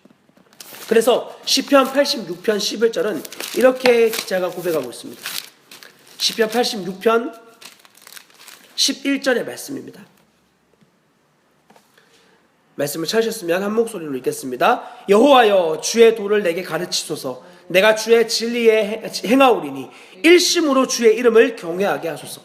그래서 시편 86편 11절은 이렇게 기자가 고백하고 있습니다. 시편 86편 11절의 말씀입니다. 말씀을 찾으셨으면 한 목소리로 읽겠습니다. 여호와여 주의 도를 내게 가르치소서. 내가 주의 진리에 행하오리니 일심으로 주의 이름을 경외하게 하소서.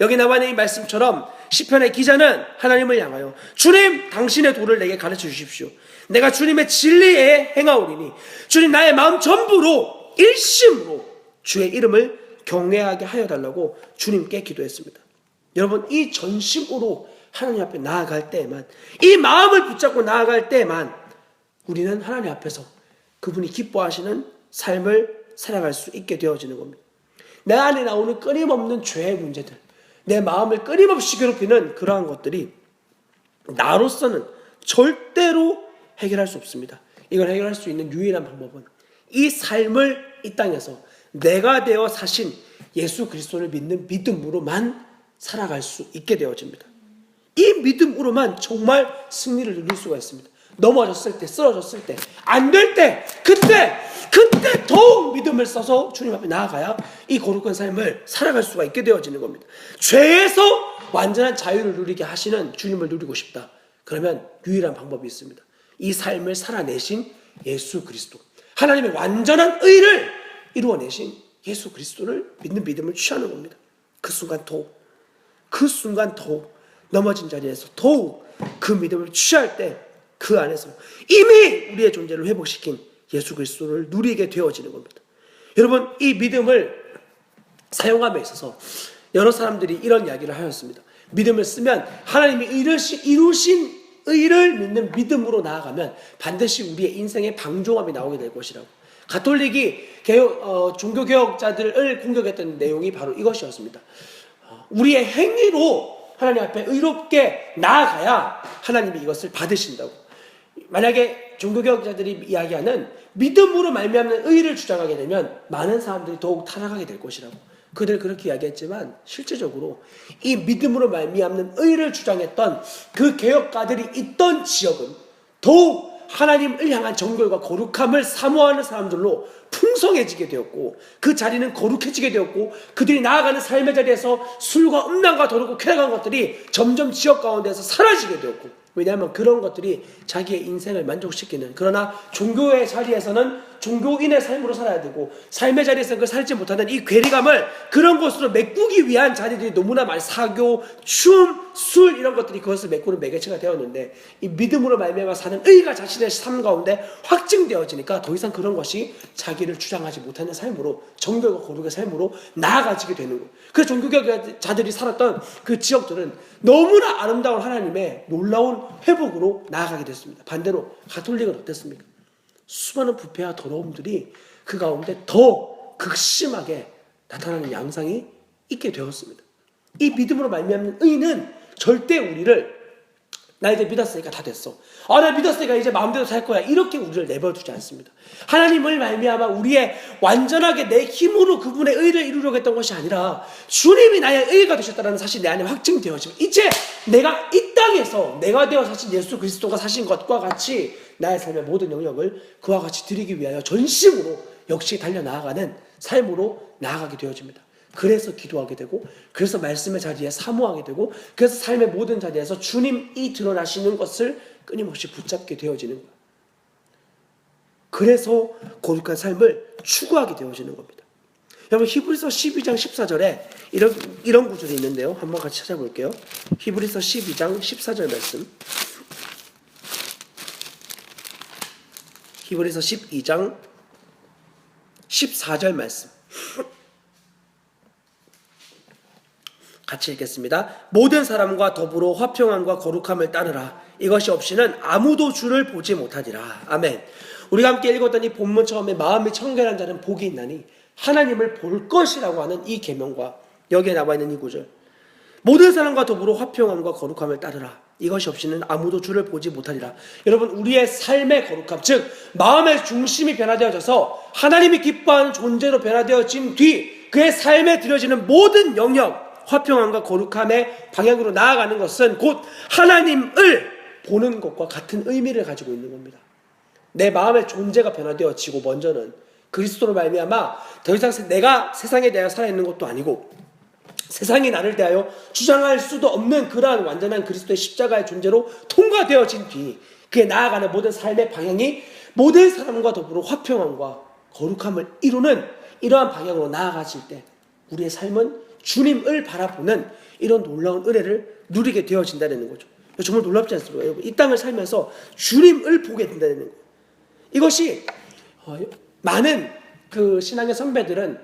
여기 나와 있는 이 말씀처럼 시편의 기자는 하나님을 향하여 주님 당신의 도를 내게 가르쳐 주십시오. 내가 주님의 진리에 행하오리니 주님 나의 마음 전부로 일심으로 주의 이름을 경외하게 하여 달라고 주님께 기도했습니다. 여러분 이 전심으로 하나님 앞에 나아갈 때에만, 이 마음을 붙잡고 나아갈 때에만 우리는 하나님 앞에서 그분이 기뻐하시는 삶을 살아갈 수 있게 되어지는 겁니다. 내 안에 나오는 끊임없는 죄의 문제들, 내 마음을 끊임없이 괴롭히는 그러한 것들이 나로서는 절대로 해결할 수 없습니다. 이걸 해결할 수 있는 유일한 방법은 이 삶을 이 땅에서 내가 되어 사신 예수 그리스도를 믿는 믿음으로만 살아갈 수 있게 되어집니다. 이 믿음으로만 정말 승리를 누릴 수가 있습니다. 넘어졌을 때, 쓰러졌을 때, 안 될 때, 그때 더욱 믿음을 써서 주님 앞에 나아가야 이 거룩한 삶을 살아갈 수가 있게 되어지는 겁니다. 죄에서 완전한 자유를 누리게 하시는 주님을 누리고 싶다. 그러면 유일한 방법이 있습니다. 이 삶을 살아내신 예수 그리스도, 하나님의 완전한 의를 이루어내신 예수 그리스도를 믿는 믿음을 취하는 겁니다. 그 순간 더욱 넘어진 자리에서 더욱 그 믿음을 취할 때 그 안에서 이미 우리의 존재를 회복시킨 예수 그리스도를 누리게 되어지는 겁니다. 여러분, 이 믿음을 사용함에 있어서 여러 사람들이 이런 이야기를 하였습니다. 믿음을 쓰면 하나님이 이루신 의를 믿는 믿음으로 나아가면 반드시 우리의 인생에 방종함이 나오게 될 것이라고. 가톨릭이 종교개혁자들을 공격했던 내용이 바로 이것이었습니다. 우리의 행위로 하나님 앞에 의롭게 나아가야 하나님이 이것을 받으신다고. 만약에 종교개혁자들이 이야기하는 믿음으로 말미암는 의를 주장하게 되면 많은 사람들이 더욱 타락하게 될 것이라고. 그들 그렇게 이야기했지만 실제적으로 이 믿음으로 말미암는 의를 주장했던 그 개혁가들이 있던 지역은 더욱 하나님을 향한 정결과 거룩함을 사모하는 사람들로 풍성해지게 되었고, 그 자리는 거룩해지게 되었고, 그들이 나아가는 삶의 자리에서 술과 음란과 더럽고 쾌락한 것들이 점점 지역 가운데서 사라지게 되었고, 왜냐하면 그런 것들이 자기의 인생을 만족시키는, 그러나 종교의 자리에서는 종교인의 삶으로 살아야 되고 삶의 자리에서는 그걸 살지 못하는 이 괴리감을 그런 것으로 메꾸기 위한 자리들이 너무나 많이, 사교, 춤, 술 이런 것들이 그것을 메꾸는 매개체가 되었는데, 이 믿음으로 말미암아 사는 의가 자신의 삶 가운데 확증되어지니까 더 이상 그런 것이 자기를 주장하지 못하는 삶으로, 정결과 거룩의 삶으로 나아가지게 되는 거예요. 그래서 종교개혁자들이 살았던 그 지역들은 너무나 아름다운 하나님의 놀라운 회복으로 나아가게 됐습니다. 반대로 가톨릭은 어땠습니까? 수많은 부패와 더러움들이 그 가운데 더 극심하게 나타나는 양상이 있게 되었습니다. 이 믿음으로 말미암는 의는 절대 우리를 나 이제 믿었으니까 다 됐어, 나 믿었으니까 이제 마음대로 살 거야, 이렇게 우리를 내버려두지 않습니다. 하나님을 말미암아 우리의 완전하게 내 힘으로 그분의 의를 이루려고 했던 것이 아니라 주님이 나의 의가 되셨다는 사실이 내 안에 확증되어지고, 이제 내가 이 땅에서 내가 되어 사신 예수 그리스도가 사신 것과 같이 나의 삶의 모든 영역을 그와 같이 드리기 위하여 전심으로 역시 달려나아가는 삶으로 나아가게 되어집니다. 그래서 기도하게 되고, 그래서 말씀의 자리에 사모하게 되고, 그래서 삶의 모든 자리에서 주님이 드러나시는 것을 끊임없이 붙잡게 되어지는 거예요. 그래서 거룩한 삶을 추구하게 되어지는 겁니다. 여러분, 히브리서 12장 14절에 이런 구절이 있는데요, 한번 같이 찾아볼게요. 히브리서 12장 14절 말씀. 히브리서 12장 14절 말씀 같이 읽겠습니다. 모든 사람과 더불어 화평함과 거룩함을 따르라. 이것이 없이는 아무도 주를 보지 못하리라. 아멘. 우리가 함께 읽었던 이 본문 처음에 마음이 청결한 자는 복이 있나니 하나님을 볼 것이라고 하는 이 계명과 여기에 나와 있는 이 구절, 모든 사람과 더불어 화평함과 거룩함을 따르라. 이것이 없이는 아무도 주를 보지 못하리라. 여러분, 우리의 삶의 거룩함, 즉 마음의 중심이 변화되어져서 하나님이 기뻐하는 존재로 변화되어진 뒤 그의 삶에 들여지는 모든 영역, 화평함과 거룩함의 방향으로 나아가는 것은 곧 하나님을 보는 것과 같은 의미를 가지고 있는 겁니다. 내 마음의 존재가 변화되어지고, 먼저는 그리스도로 말미암아 더 이상 내가 세상에 대하여 살아있는 것도 아니고 세상이 나를 대하여 주장할 수도 없는 그러한 완전한 그리스도의 십자가의 존재로 통과되어진 뒤 그에 나아가는 모든 삶의 방향이 모든 사람과 더불어 화평함과 거룩함을 이루는 이러한 방향으로 나아가실 때 우리의 삶은 주님을 바라보는 이런 놀라운 은혜를 누리게 되어진다는 거죠. 정말 놀랍지 않습니까? 여러분, 이 땅을 살면서 주님을 보게 된다는 거예요. 이것이 많은 그 신앙의 선배들은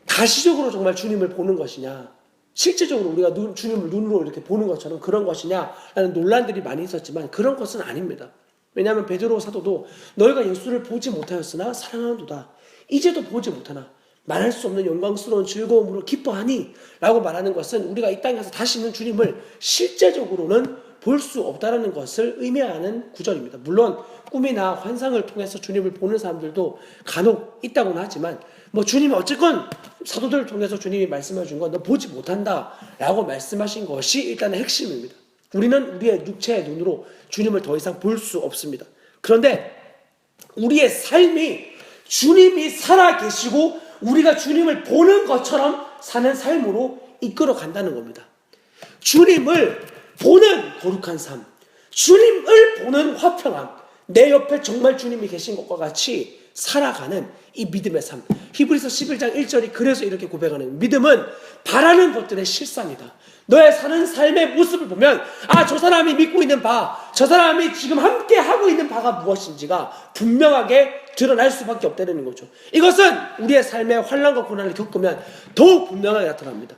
가시적으로 정말 주님을 보는 것이냐, 실제적으로 우리가 주님을 눈으로 이렇게 보는 것처럼 그런 것이냐라는 논란들이 많이 있었지만 그런 것은 아닙니다. 왜냐하면 베드로 사도도 너희가 예수를 보지 못하였으나 사랑하는도다. 이제도 보지 못하나 말할 수 없는 영광스러운 즐거움으로 기뻐하니 라고 말하는 것은 우리가 이 땅에서 다시는 주님을 실제적으로는 볼 수 없다는 것을 의미하는 구절입니다. 물론 꿈이나 환상을 통해서 주님을 보는 사람들도 간혹 있다고는 하지만 주님이 어쨌건 사도들을 통해서 주님이 말씀해 준 건 너 보지 못한다 라고 말씀하신 것이 일단은 핵심입니다. 우리는 우리의 육체의 눈으로 주님을 더 이상 볼 수 없습니다. 그런데 우리의 삶이 주님이 살아계시고 우리가 주님을 보는 것처럼 사는 삶으로 이끌어 간다는 겁니다. 주님을 보는 거룩한 삶, 주님을 보는 화평함, 내 옆에 정말 주님이 계신 것과 같이 살아가는 이 믿음의 삶. 히브리서 11장 1절이 그래서 이렇게 고백하는, 믿음은 바라는 것들의 실상이다. 너의 사는 삶의 모습을 보면 저 사람이 믿고 있는 바, 저 사람이 지금 함께 하고 있는 바가 무엇인지가 분명하게 드러날 수밖에 없다는 거죠. 이것은 우리의 삶의 환난과 고난을 겪으면 더욱 분명하게 나타납니다.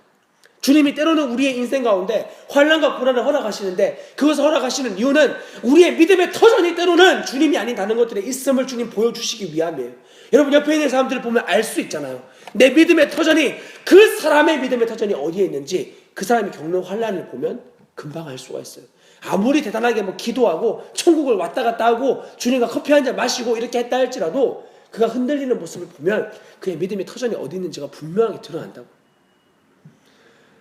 주님이 때로는 우리의 인생 가운데 환난과 고난을 허락하시는데, 그것을 허락하시는 이유는 우리의 믿음의 터전이 때로는 주님이 아닌 다른 것들의 있음을 주님 보여주시기 위함이에요. 여러분, 옆에 있는 사람들을 보면 알 수 있잖아요. 내 믿음의 터전이, 그 사람의 믿음의 터전이 어디에 있는지 그 사람이 겪는 환난을 보면 금방 알 수가 있어요. 아무리 대단하게 기도하고 천국을 왔다 갔다 하고 주님과 커피 한 잔 마시고 이렇게 했다 할지라도 그가 흔들리는 모습을 보면 그의 믿음의 터전이 어디 있는지가 분명하게 드러난다고.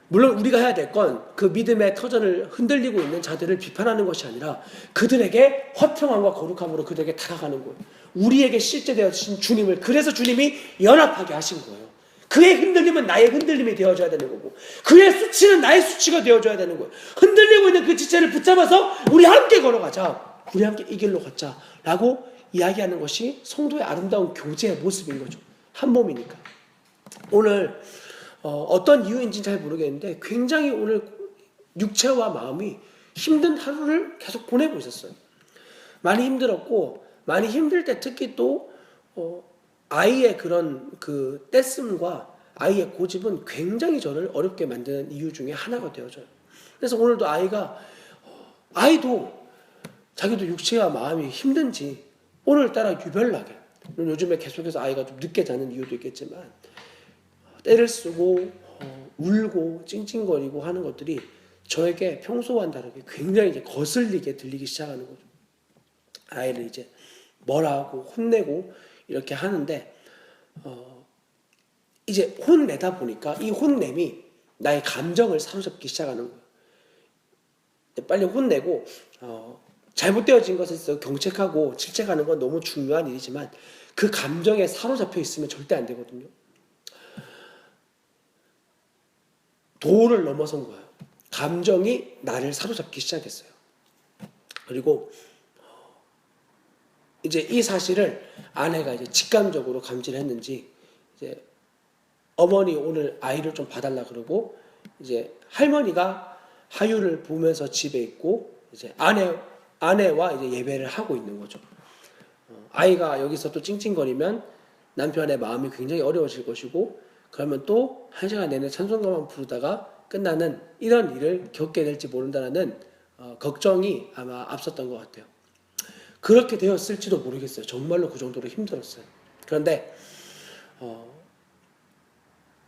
물론 우리가 해야 될 건 그 믿음의 터전을 흔들리고 있는 자들을 비판하는 것이 아니라 그들에게 화평함과 거룩함으로 그들에게 다가가는 거예요. 우리에게 실제 되어진 주님을, 그래서 주님이 연합하게 하신 거예요. 그의 흔들림은 나의 흔들림이 되어줘야 되는 거고, 그의 수치는 나의 수치가 되어줘야 되는 거예요. 흔들리고 있는 그 지체를 붙잡아서 우리 함께 걸어가자, 우리 함께 이 길로 걷자 라고 이야기하는 것이 성도의 아름다운 교제의 모습인 거죠. 한 몸이니까. 오늘 어떤 이유인지는 잘 모르겠는데 굉장히 오늘 육체와 마음이 힘든 하루를 계속 보내고 있었어요. 많이 힘들었고, 많이 힘들 때 특히 또 아이의 그런 그 떼씀과 아이의 고집은 굉장히 저를 어렵게 만드는 이유 중에 하나가 되어져요. 그래서 오늘도 아이도 자기도 육체와 마음이 힘든지 오늘따라 유별나게, 요즘에 계속해서 아이가 좀 늦게 자는 이유도 있겠지만 떼를 쓰고 울고 찡찡거리고 하는 것들이 저에게 평소와는 다르게 굉장히 이제 거슬리게 들리기 시작하는 거죠. 아이를 이제 뭐라 하고 혼내고 이렇게 하는데 이제 혼내다 보니까 이 혼냄이 나의 감정을 사로잡기 시작하는 거예요. 빨리 혼내고 잘못되어진 것에 있어서 경책하고 질책하는 건 너무 중요한 일이지만 그 감정에 사로잡혀 있으면 절대 안 되거든요. 도를 넘어선 거예요. 감정이 나를 사로잡기 시작했어요. 그리고 이제 이 사실을 아내가 이제 직감적으로 감지를 했는지 이제 어머니 오늘 아이를 좀 봐달라 그러고 이제 할머니가 하유를 보면서 집에 있고 이제 아내와 이제 예배를 하고 있는 거죠. 아이가 여기서 또 찡찡거리면 남편의 마음이 굉장히 어려워질 것이고, 그러면 또 한 시간 내내 찬송가만 부르다가 끝나는 이런 일을 겪게 될지 모른다는 걱정이 아마 앞섰던 것 같아요. 그렇게 되었을지도 모르겠어요. 정말로 그 정도로 힘들었어요. 그런데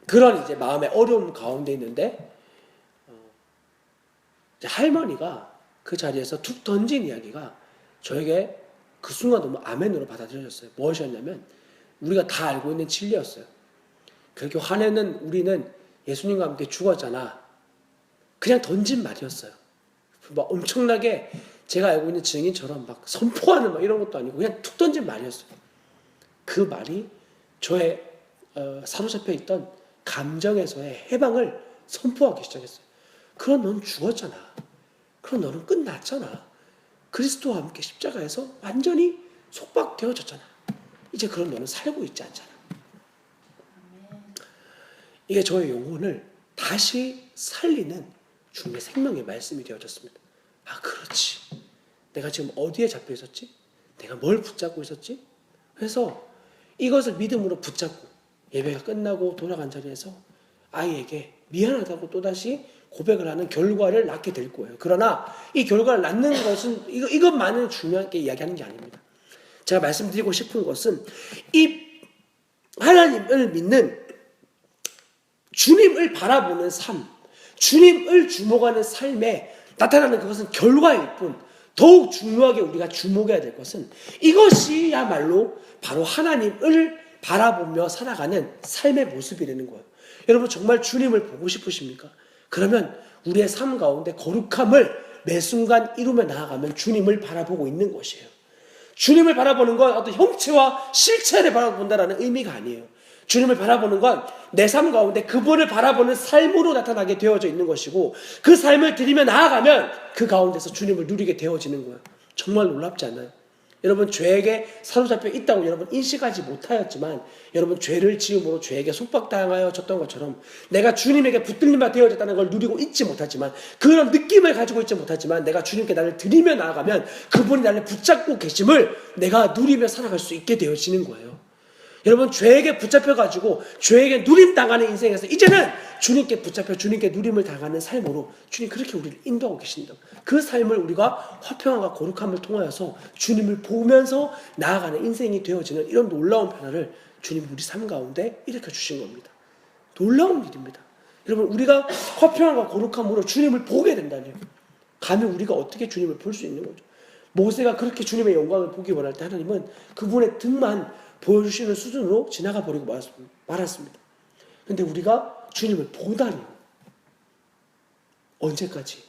그런 이제 마음의 어려움 가운데 있는데 이제 할머니가 그 자리에서 툭 던진 이야기가 저에게 그 순간 너무 아멘으로 받아들여졌어요. 무엇이었냐면 우리가 다 알고 있는 진리였어요. 그렇게 화내는 우리는 예수님과 함께 죽었잖아. 그냥 던진 말이었어요. 막 엄청나게 제가 알고 있는 증인처럼 막 선포하는 막 이런 것도 아니고 그냥 툭 던진 말이었어요. 그 말이 저의 사로잡혀 있던 감정에서의 해방을 선포하기 시작했어요. 그럼 넌 죽었잖아. 그럼 너는 끝났잖아. 그리스도와 함께 십자가에서 완전히 속박되어졌잖아. 이제 그럼 너는 살고 있지 않잖아. 이게 저의 영혼을 다시 살리는 주님의 생명의 말씀이 되어졌습니다. 그렇지. 내가 지금 어디에 잡혀 있었지? 내가 뭘 붙잡고 있었지? 그래서 이것을 믿음으로 붙잡고 예배가 끝나고 돌아간 자리에서 아이에게 미안하다고 또다시 고백을 하는 결과를 낳게 될 거예요. 그러나 이 결과를 낳는 것은 이것만은 중요하게 이야기하는 게 아닙니다. 제가 말씀드리고 싶은 것은 이 하나님을 믿는 주님을 바라보는 삶, 주님을 주목하는 삶에 나타나는 그것은 결과일 뿐, 더욱 중요하게 우리가 주목해야 될 것은 이것이야말로 바로 하나님을 바라보며 살아가는 삶의 모습이라는 거예요. 여러분 정말 주님을 보고 싶으십니까? 그러면 우리의 삶 가운데 거룩함을 매 순간 이루며 나아가면 주님을 바라보고 있는 것이에요. 주님을 바라보는 건 어떤 형체와 실체를 바라본다는 의미가 아니에요. 주님을 바라보는 건 내 삶 가운데 그분을 바라보는 삶으로 나타나게 되어져 있는 것이고, 그 삶을 들이며 나아가면 그 가운데서 주님을 누리게 되어지는 거예요. 정말 놀랍지 않나요? 여러분, 죄에게 사로잡혀 있다고 여러분 인식하지 못하였지만, 여러분 죄를 지음으로 죄에게 속박당하여졌던 것처럼 내가 주님에게 붙들림바 되어졌다는 걸 누리고 있지 못하지만, 그런 느낌을 가지고 있지 못하지만, 내가 주님께 나를 드리며 나아가면 그분이 나를 붙잡고 계심을 내가 누리며 살아갈 수 있게 되어지는 거예요. 여러분, 죄에게 붙잡혀가지고 죄에게 누림당하는 인생에서 이제는 주님께 붙잡혀 주님께 누림을 당하는 삶으로 주님 그렇게 우리를 인도하고 계신다. 그 삶을 우리가 화평함과 거룩함을 통하여서 주님을 보면서 나아가는 인생이 되어지는 이런 놀라운 변화를 주님 우리 삶 가운데 일으켜 주신 겁니다. 놀라운 일입니다. 여러분, 우리가 화평함과 거룩함으로 주님을 보게 된다면 감히 우리가 어떻게 주님을 볼 수 있는 거죠. 모세가 그렇게 주님의 영광을 보기 원할 때 하나님은 그분의 등만 보여주시는 수준으로 지나가 버리고 말았습니다. 그런데 우리가 주님을 보다니, 언제까지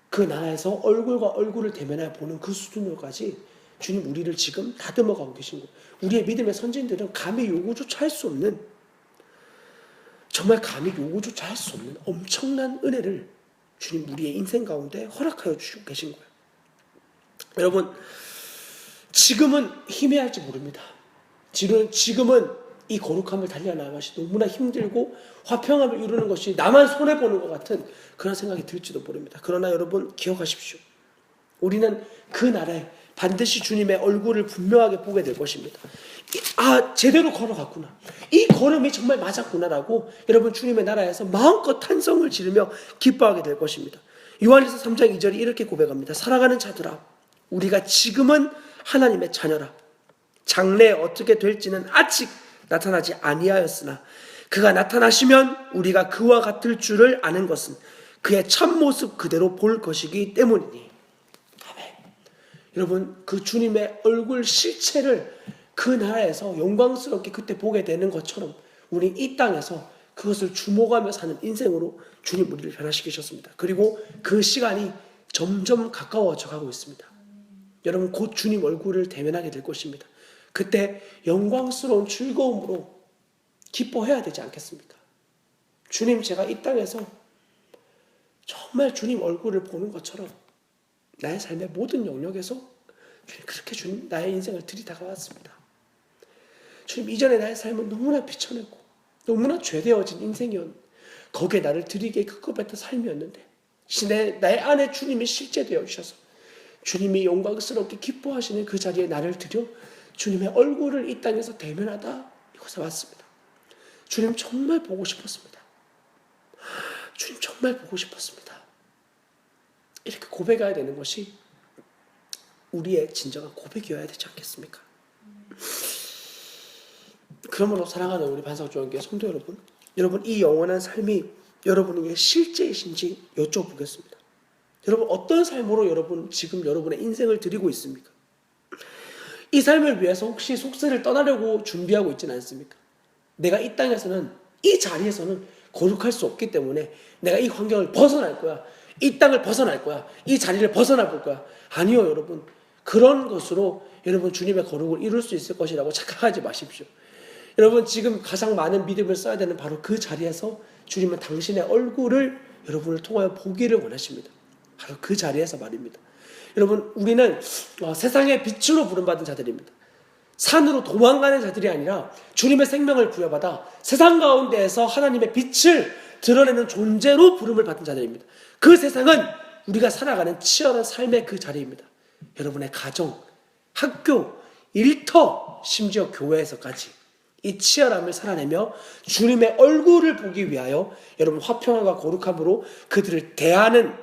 그 나라에서 얼굴과 얼굴을 대면하여 보는 그 수준으로까지 주님 우리를 지금 다듬어 가고 계신 거예요. 우리의 믿음의 선진들은 감히 요구조차 할 수 없는, 정말 감히 요구조차 할 수 없는 엄청난 은혜를 주님 우리의 인생 가운데 허락하여 주시고 계신 거예요. 여러분, 지금은 희미할지 모릅니다. 지금은 이 거룩함을 달려나가는 것이 너무나 힘들고 화평함을 이루는 것이 나만 손해보는 것 같은 그런 생각이 들지도 모릅니다. 그러나 여러분 기억하십시오. 우리는 그 날에 반드시 주님의 얼굴을 분명하게 보게 될 것입니다. 제대로 걸어갔구나, 이 걸음이 정말 맞았구나라고 여러분 주님의 나라에서 마음껏 탄성을 지르며 기뻐하게 될 것입니다. 요한일서 3장 2절이 이렇게 고백합니다. 사랑하는 자들아, 우리가 지금은 하나님의 자녀라. 장래에 어떻게 될지는 아직 나타나지 아니하였으나 그가 나타나시면 우리가 그와 같을 줄을 아는 것은 그의 참모습 그대로 볼 것이기 때문이니. 아멘. 여러분, 그 주님의 얼굴 실체를 그 나라에서 영광스럽게 그때 보게 되는 것처럼 우리 이 땅에서 그것을 주목하며 사는 인생으로 주님 우리를 변화시키셨습니다. 그리고 그 시간이 점점 가까워져 가고 있습니다. 여러분, 곧 주님 얼굴을 대면하게 될 것입니다. 그때 영광스러운 즐거움으로 기뻐해야 되지 않겠습니까? 주님, 제가 이 땅에서 정말 주님 얼굴을 보는 것처럼 나의 삶의 모든 영역에서 주님 그렇게 주님 나의 인생을 들이다가왔습니다. 주님, 이전에 나의 삶은 너무나 비천했고 너무나 죄되어진 인생이었는데 거기에 나를 드리기에 급급했던 삶이었는데 나의 안에 주님이 실제되어 주셔서 주님이 영광스럽게 기뻐하시는 그 자리에 나를 드려 주님의 얼굴을 이 땅에서 대면하다 이곳에 왔습니다. 주님 정말 보고 싶었습니다. 주님 정말 보고 싶었습니다. 이렇게 고백해야 되는 것이 우리의 진정한 고백이어야 되지 않겠습니까? 그러므로 사랑하는 우리 반석조원교회 성도 여러분, 여러분 이 영원한 삶이 여러분에게 실제이신지 여쭤보겠습니다. 여러분 어떤 삶으로 여러분 지금 여러분의 인생을 드리고 있습니까? 이 삶을 위해서 혹시 속세를 떠나려고 준비하고 있지는 않습니까? 내가 이 땅에서는 이 자리에서는 거룩할 수 없기 때문에 내가 이 환경을 벗어날 거야, 이 땅을 벗어날 거야, 이 자리를 벗어나 볼 거야. 아니요, 여러분. 그런 것으로 여러분 주님의 거룩을 이룰 수 있을 것이라고 착각하지 마십시오. 여러분 지금 가장 많은 믿음을 써야 되는 바로 그 자리에서 주님은 당신의 얼굴을 여러분을 통하여 보기를 원하십니다. 바로 그 자리에서 말입니다. 여러분, 우리는 세상의 빛으로 부름받은 자들입니다. 산으로 도망가는 자들이 아니라 주님의 생명을 부여받아 세상 가운데에서 하나님의 빛을 드러내는 존재로 부름을 받은 자들입니다. 그 세상은 우리가 살아가는 치열한 삶의 그 자리입니다. 여러분의 가정, 학교, 일터, 심지어 교회에서까지 이 치열함을 살아내며 주님의 얼굴을 보기 위하여 여러분 화평함과 거룩함으로 그들을 대하는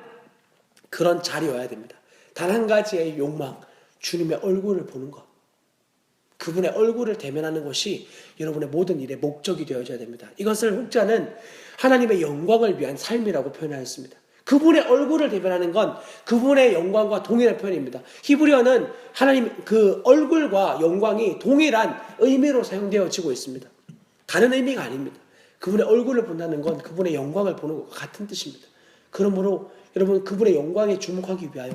그런 자리여야 됩니다. 단 한 가지의 욕망, 주님의 얼굴을 보는 것, 그분의 얼굴을 대면하는 것이 여러분의 모든 일의 목적이 되어져야 됩니다. 이것을 혹자는 하나님의 영광을 위한 삶이라고 표현하였습니다. 그분의 얼굴을 대변하는 건 그분의 영광과 동일한 표현입니다. 히브리어는 하나님 그 얼굴과 영광이 동일한 의미로 사용되어지고 있습니다. 다른 의미가 아닙니다. 그분의 얼굴을 본다는 건 그분의 영광을 보는 것과 같은 뜻입니다. 그러므로 여러분 그분의 영광에 주목하기 위하여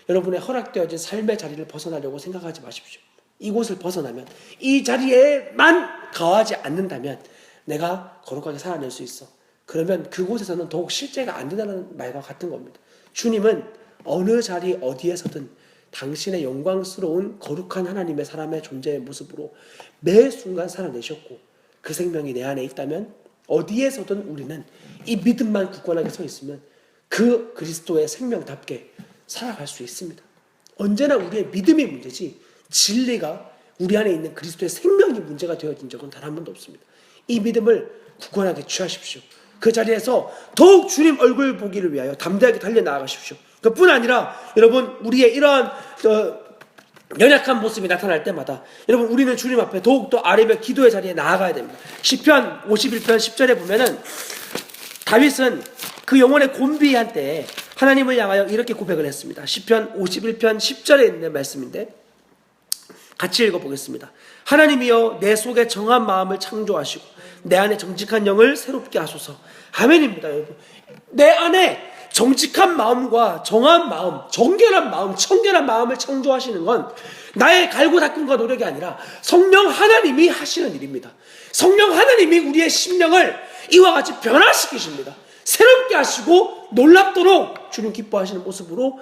여러분의 허락되어진 삶의 자리를 벗어나려고 생각하지 마십시오. 이곳을 벗어나면, 이 자리에만 거하지 않는다면 내가 거룩하게 살아낼 수 있어. 그러면 그곳에서는 더욱 실제가 안 된다는 말과 같은 겁니다. 주님은 어느 자리 어디에서든 당신의 영광스러운 거룩한 하나님의 사람의 존재의 모습으로 매 순간 살아내셨고, 그 생명이 내 안에 있다면 어디에서든 우리는 이 믿음만 굳건하게 서 있으면 그 그리스도의 생명답게 살아갈 수 있습니다. 언제나 우리의 믿음이 문제지 진리가 우리 안에 있는 그리스도의 생명이 문제가 되어진 적은 단 한 번도 없습니다. 이 믿음을 굳건하게 취하십시오. 그 자리에서 더욱 주님 얼굴 보기를 위하여 담대하게 달려나가십시오. 그뿐 아니라 여러분, 우리의 이러한 연약한 모습이 나타날 때마다 여러분, 우리는 주님 앞에 더욱더 아뢰며 기도의 자리에 나아가야 됩니다. 시편 51편 10절에 보면은 다윗은 그 영혼의 곤비한 때에 하나님을 향하여 이렇게 고백을 했습니다. 시편 51편 10절에 있는 말씀인데 같이 읽어보겠습니다. 하나님이여, 내 속에 정한 마음을 창조하시고 내 안에 정직한 영을 새롭게 하소서. 아멘입니다. 여러분, 내 안에 정직한 마음과 정한 마음, 정결한 마음, 청결한 마음을 창조하시는 건 나의 갈고 닦음과 노력이 아니라 성령 하나님이 하시는 일입니다. 성령 하나님이 우리의 심령을 이와 같이 변화시키십니다. 새롭게 하시고 놀랍도록 주님 기뻐하시는 모습으로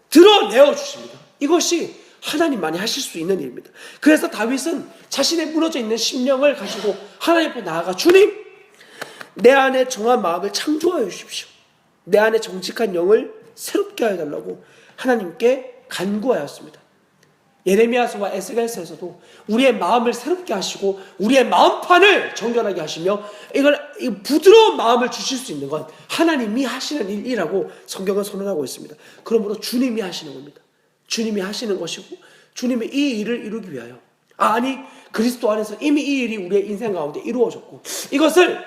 드러내어 주십니다. 이것이 하나님만이 하실 수 있는 일입니다. 그래서 다윗은 자신의 무너져 있는 심령을 가지고 하나님 앞에 나아가, 주님, 내 안에 정한 마음을 창조하여 주십시오. 내 안에 정직한 영을 새롭게 하여 달라고 하나님께 간구하였습니다. 예레미야서와 에스겔서에서도 우리의 마음을 새롭게 하시고 우리의 마음판을 정결하게 하시며 이 부드러운 마음을 주실 수 있는 건 하나님이 하시는 일이라고 성경은 선언하고 있습니다. 그러므로 주님이 하시는 겁니다. 주님이 하시는 것이고, 주님이 이 일을 이루기 위하여, 아니 그리스도 안에서 이미 이 일이 우리의 인생 가운데 이루어졌고, 이것을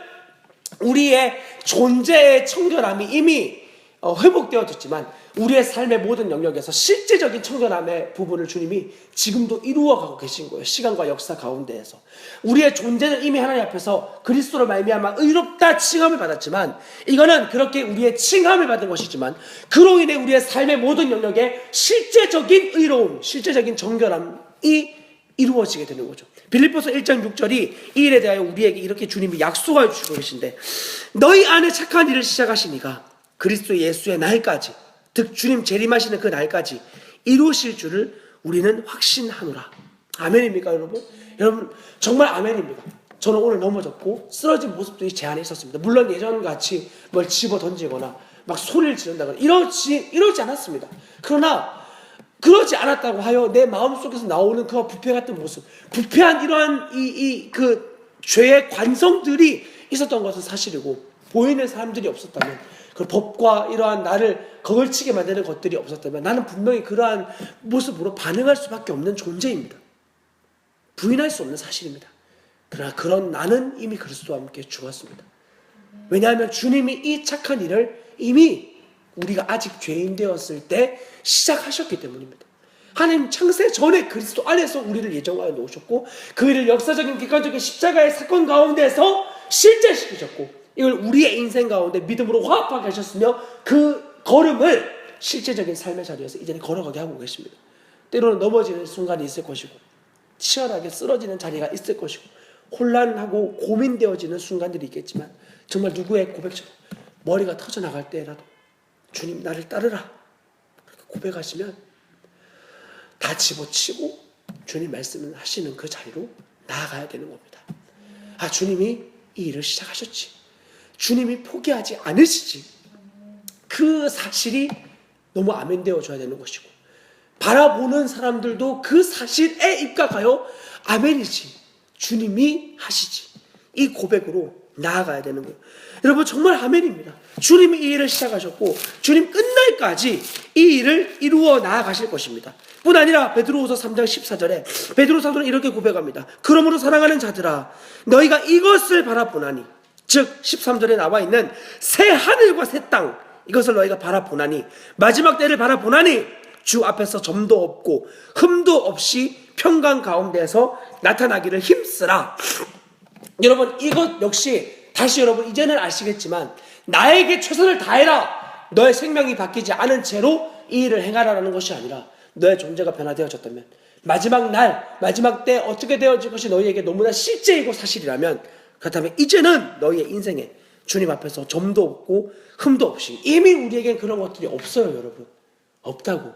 우리의 존재의 청결함이 이미 회복되어졌지만 우리의 삶의 모든 영역에서 실제적인 청결함의 부분을 주님이 지금도 이루어가고 계신 거예요. 시간과 역사 가운데에서 우리의 존재는 이미 하나님 앞에서 그리스도로 말미암아 의롭다 칭함을 받았지만, 이거는 그렇게 우리의 칭함을 받은 것이지만 그로 인해 우리의 삶의 모든 영역에 실제적인 의로움, 실제적인 정결함이 이루어지게 되는 거죠. 빌립보서 1장 6절이 이 일에 대하여 우리에게 이렇게 주님이 약속하여 주시고 계신데, 너희 안에 착한 일을 시작하시니가 그리스도 예수의 날까지, 즉 주님 재림하시는 그 날까지 이루실 줄을 우리는 확신하노라. 아멘입니까 여러분? 여러분 정말 아멘입니다. 저는 오늘 넘어졌고 쓰러진 모습들이 제 안에 있었습니다. 물론 예전같이 뭘 집어 던지거나 막 소리를 지른다거나 이러지 않았습니다. 그러나 그러지 않았다고 하여 내 마음속에서 나오는 그 부패 같은 모습, 부패한 이러한 그 죄의 관성들이 있었던 것은 사실이고, 보이는 사람들이 없었다면, 그 법과 이러한 나를 거글치게 만드는 것들이 없었다면 나는 분명히 그러한 모습으로 반응할 수밖에 없는 존재입니다. 부인할 수 없는 사실입니다. 그러나 그런 나는 이미 그리스도와 함께 죽었습니다. 왜냐하면 주님이 이 착한 일을 이미 우리가 아직 죄인 되었을 때 시작하셨기 때문입니다. 하나님 창세 전에 그리스도 안에서 우리를 예정하여 놓으셨고, 그 일을 역사적인 객관적인 십자가의 사건 가운데서 실제시키셨고, 이걸 우리의 인생 가운데 믿음으로 화합하게 하셨으며 그 걸음을 실제적인 삶의 자리에서 이제는 걸어가게 하고 계십니다. 때로는 넘어지는 순간이 있을 것이고, 치열하게 쓰러지는 자리가 있을 것이고, 혼란하고 고민되어지는 순간들이 있겠지만, 정말 누구의 고백처럼 머리가 터져나갈 때라도 주님 나를 따르라 그렇게 고백하시면 다 집어치고 주님 말씀을 하시는 그 자리로 나아가야 되는 겁니다. 아, 주님이 이 일을 시작하셨지, 주님이 포기하지 않으시지, 그 사실이 너무 아멘되어 줘야 되는 것이고, 바라보는 사람들도 그 사실에 입각하여 아멘이지, 주님이 하시지, 이 고백으로 나아가야 되는 거예요. 여러분 정말 아멘입니다. 주님이 이 일을 시작하셨고 주님 끝날까지 이 일을 이루어 나아가실 것입니다. 뿐 아니라 베드로후서 3장 14절에 베드로 사도는 이렇게 고백합니다. 그러므로 사랑하는 자들아, 너희가 이것을 바라보나니, 즉 13절에 나와 있는 새 하늘과 새 땅, 이것을 너희가 바라보나니, 마지막 때를 바라보나니 주 앞에서 점도 없고 흠도 없이 평강 가운데서 나타나기를 힘쓰라. 여러분 이것 역시 다시 여러분 이제는 아시겠지만 나에게 최선을 다해라 너의 생명이 바뀌지 않은 채로 이 일을 행하라는 것이 아니라 너의 존재가 변화되어졌다면 마지막 날, 마지막 때 어떻게 되어질 것이 너희에게 너무나 실제이고 사실이라면 그렇다면 이제는 너희의 인생에 주님 앞에서 점도 없고 흠도 없이 이미 우리에겐 그런 것들이 없어요, 여러분. 없다고.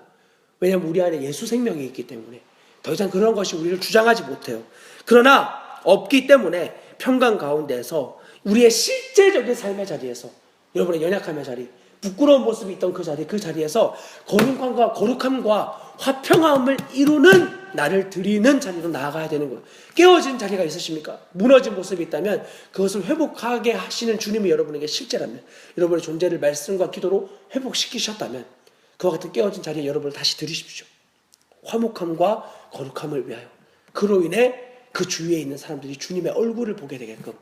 왜냐하면 우리 안에 예수 생명이 있기 때문에 더 이상 그런 것이 우리를 주장하지 못해요. 그러나 없기 때문에 평강 가운데에서 우리의 실제적인 삶의 자리에서 여러분의 연약함의 자리, 부끄러운 모습이 있던 그 자리에서 거룩함과 화평함을 이루는 나를 드리는 자리로 나아가야 되는 거예요. 깨어진 자리가 있으십니까? 무너진 모습이 있다면 그것을 회복하게 하시는 주님이 여러분에게 실제라면, 여러분의 존재를 말씀과 기도로 회복시키셨다면 그와 같은 깨어진 자리에 여러분을 다시 들이십시오. 화목함과 거룩함을 위하여. 그로 인해 그 주위에 있는 사람들이 주님의 얼굴을 보게 되게끔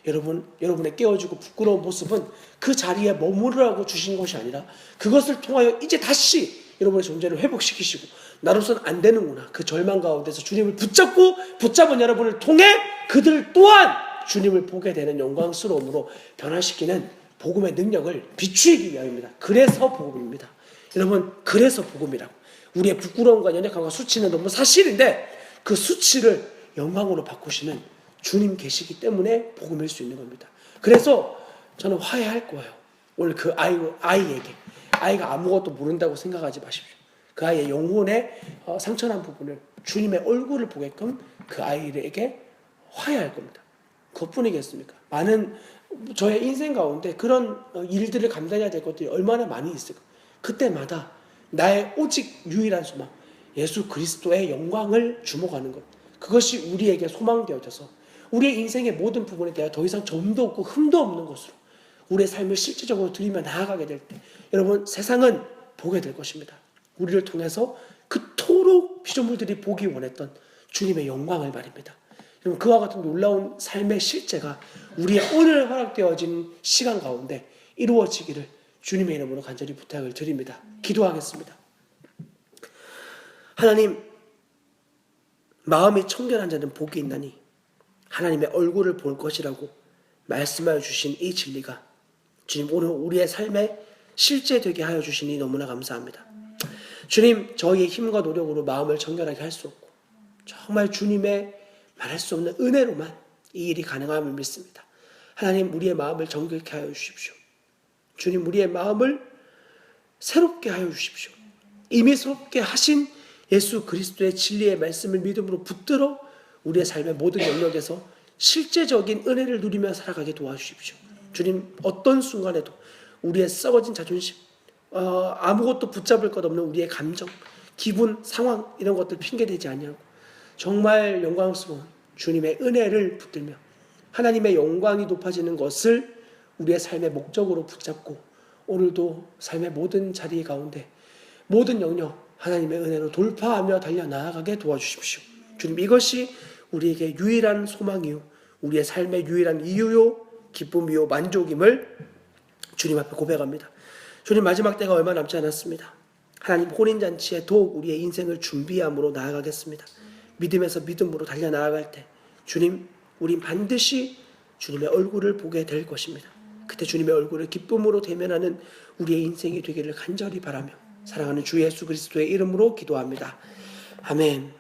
여러분의 깨어지고 부끄러운 모습은 그 자리에 머무르라고 주신 것이 아니라 그것을 통하여 이제 다시 여러분의 존재를 회복시키시고 나로서는 안 되는구나, 그 절망 가운데서 주님을 붙잡은 여러분을 통해 그들 또한 주님을 보게 되는 영광스러움으로 변화시키는 복음의 능력을 비추기 위함입니다. 그래서 복음입니다. 여러분, 그래서 복음이라고. 우리의 부끄러움과 연약함과 수치는 너무 사실인데 그 수치를 영광으로 바꾸시는 주님 계시기 때문에 복음일 수 있는 겁니다. 그래서 저는 화해할 거예요. 오늘 그 아이에게. 아이가 아무것도 모른다고 생각하지 마십시오. 그 아이의 영혼의 상처난 부분을 주님의 얼굴을 보게끔 그 아이에게 화해할 겁니다. 그것뿐이겠습니까? 많은 저의 인생 가운데 그런 일들을 감당해야 될 것들이 얼마나 많이 있을까. 그때마다 나의 오직 유일한 소망, 예수 그리스도의 영광을 주목하는 것, 그것이 우리에게 소망되어져서 우리의 인생의 모든 부분에 대해 더 이상 점도 없고 흠도 없는 것으로 우리의 삶을 실질적으로 드리며 나아가게 될 때 여러분, 세상은 보게 될 것입니다. 우리를 통해서 그토록 피조물들이 보기 원했던 주님의 영광을 말입니다. 여러분, 그와 같은 놀라운 삶의 실제가 우리의 오늘 허락되어진 시간 가운데 이루어지기를 주님의 이름으로 간절히 부탁을 드립니다. 기도하겠습니다. 하나님, 마음이 청결한 자는 복이 있나니 하나님의 얼굴을 볼 것이라고 말씀하여 주신 이 진리가 주님 오늘 우리의 삶에 실제되게 하여 주시니 너무나 감사합니다. 주님, 저희의 힘과 노력으로 마음을 정결하게 할 수 없고 정말 주님의 말할 수 없는 은혜로만 이 일이 가능함을 믿습니다. 하나님, 우리의 마음을 정결케 하여 주십시오. 주님, 우리의 마음을 새롭게 하여 주십시오. 이미 새롭게 하신 예수 그리스도의 진리의 말씀을 믿음으로 붙들어 우리의 삶의 모든 영역에서 실제적인 은혜를 누리며 살아가게 도와주십시오. 주님, 어떤 순간에도 우리의 썩어진 자존심, 아무것도 붙잡을 것 없는 우리의 감정, 기분, 상황 이런 것들 핑계대지 아니하고 정말 영광스러운 주님의 은혜를 붙들며 하나님의 영광이 높아지는 것을 우리의 삶의 목적으로 붙잡고 오늘도 삶의 모든 자리 가운데 모든 영역 하나님의 은혜로 돌파하며 달려나가게 도와주십시오. 주님, 이것이 우리에게 유일한 소망이요, 우리의 삶의 유일한 이유요, 기쁨이요, 만족임을 주님 앞에 고백합니다. 주님, 마지막 때가 얼마 남지 않았습니다. 하나님, 혼인잔치에 더욱 우리의 인생을 준비함으로 나아가겠습니다. 믿음에서 믿음으로 달려나아갈 때 주님, 우린 반드시 주님의 얼굴을 보게 될 것입니다. 그때 주님의 얼굴을 기쁨으로 대면하는 우리의 인생이 되기를 간절히 바라며 사랑하는 주 예수 그리스도의 이름으로 기도합니다. 아멘.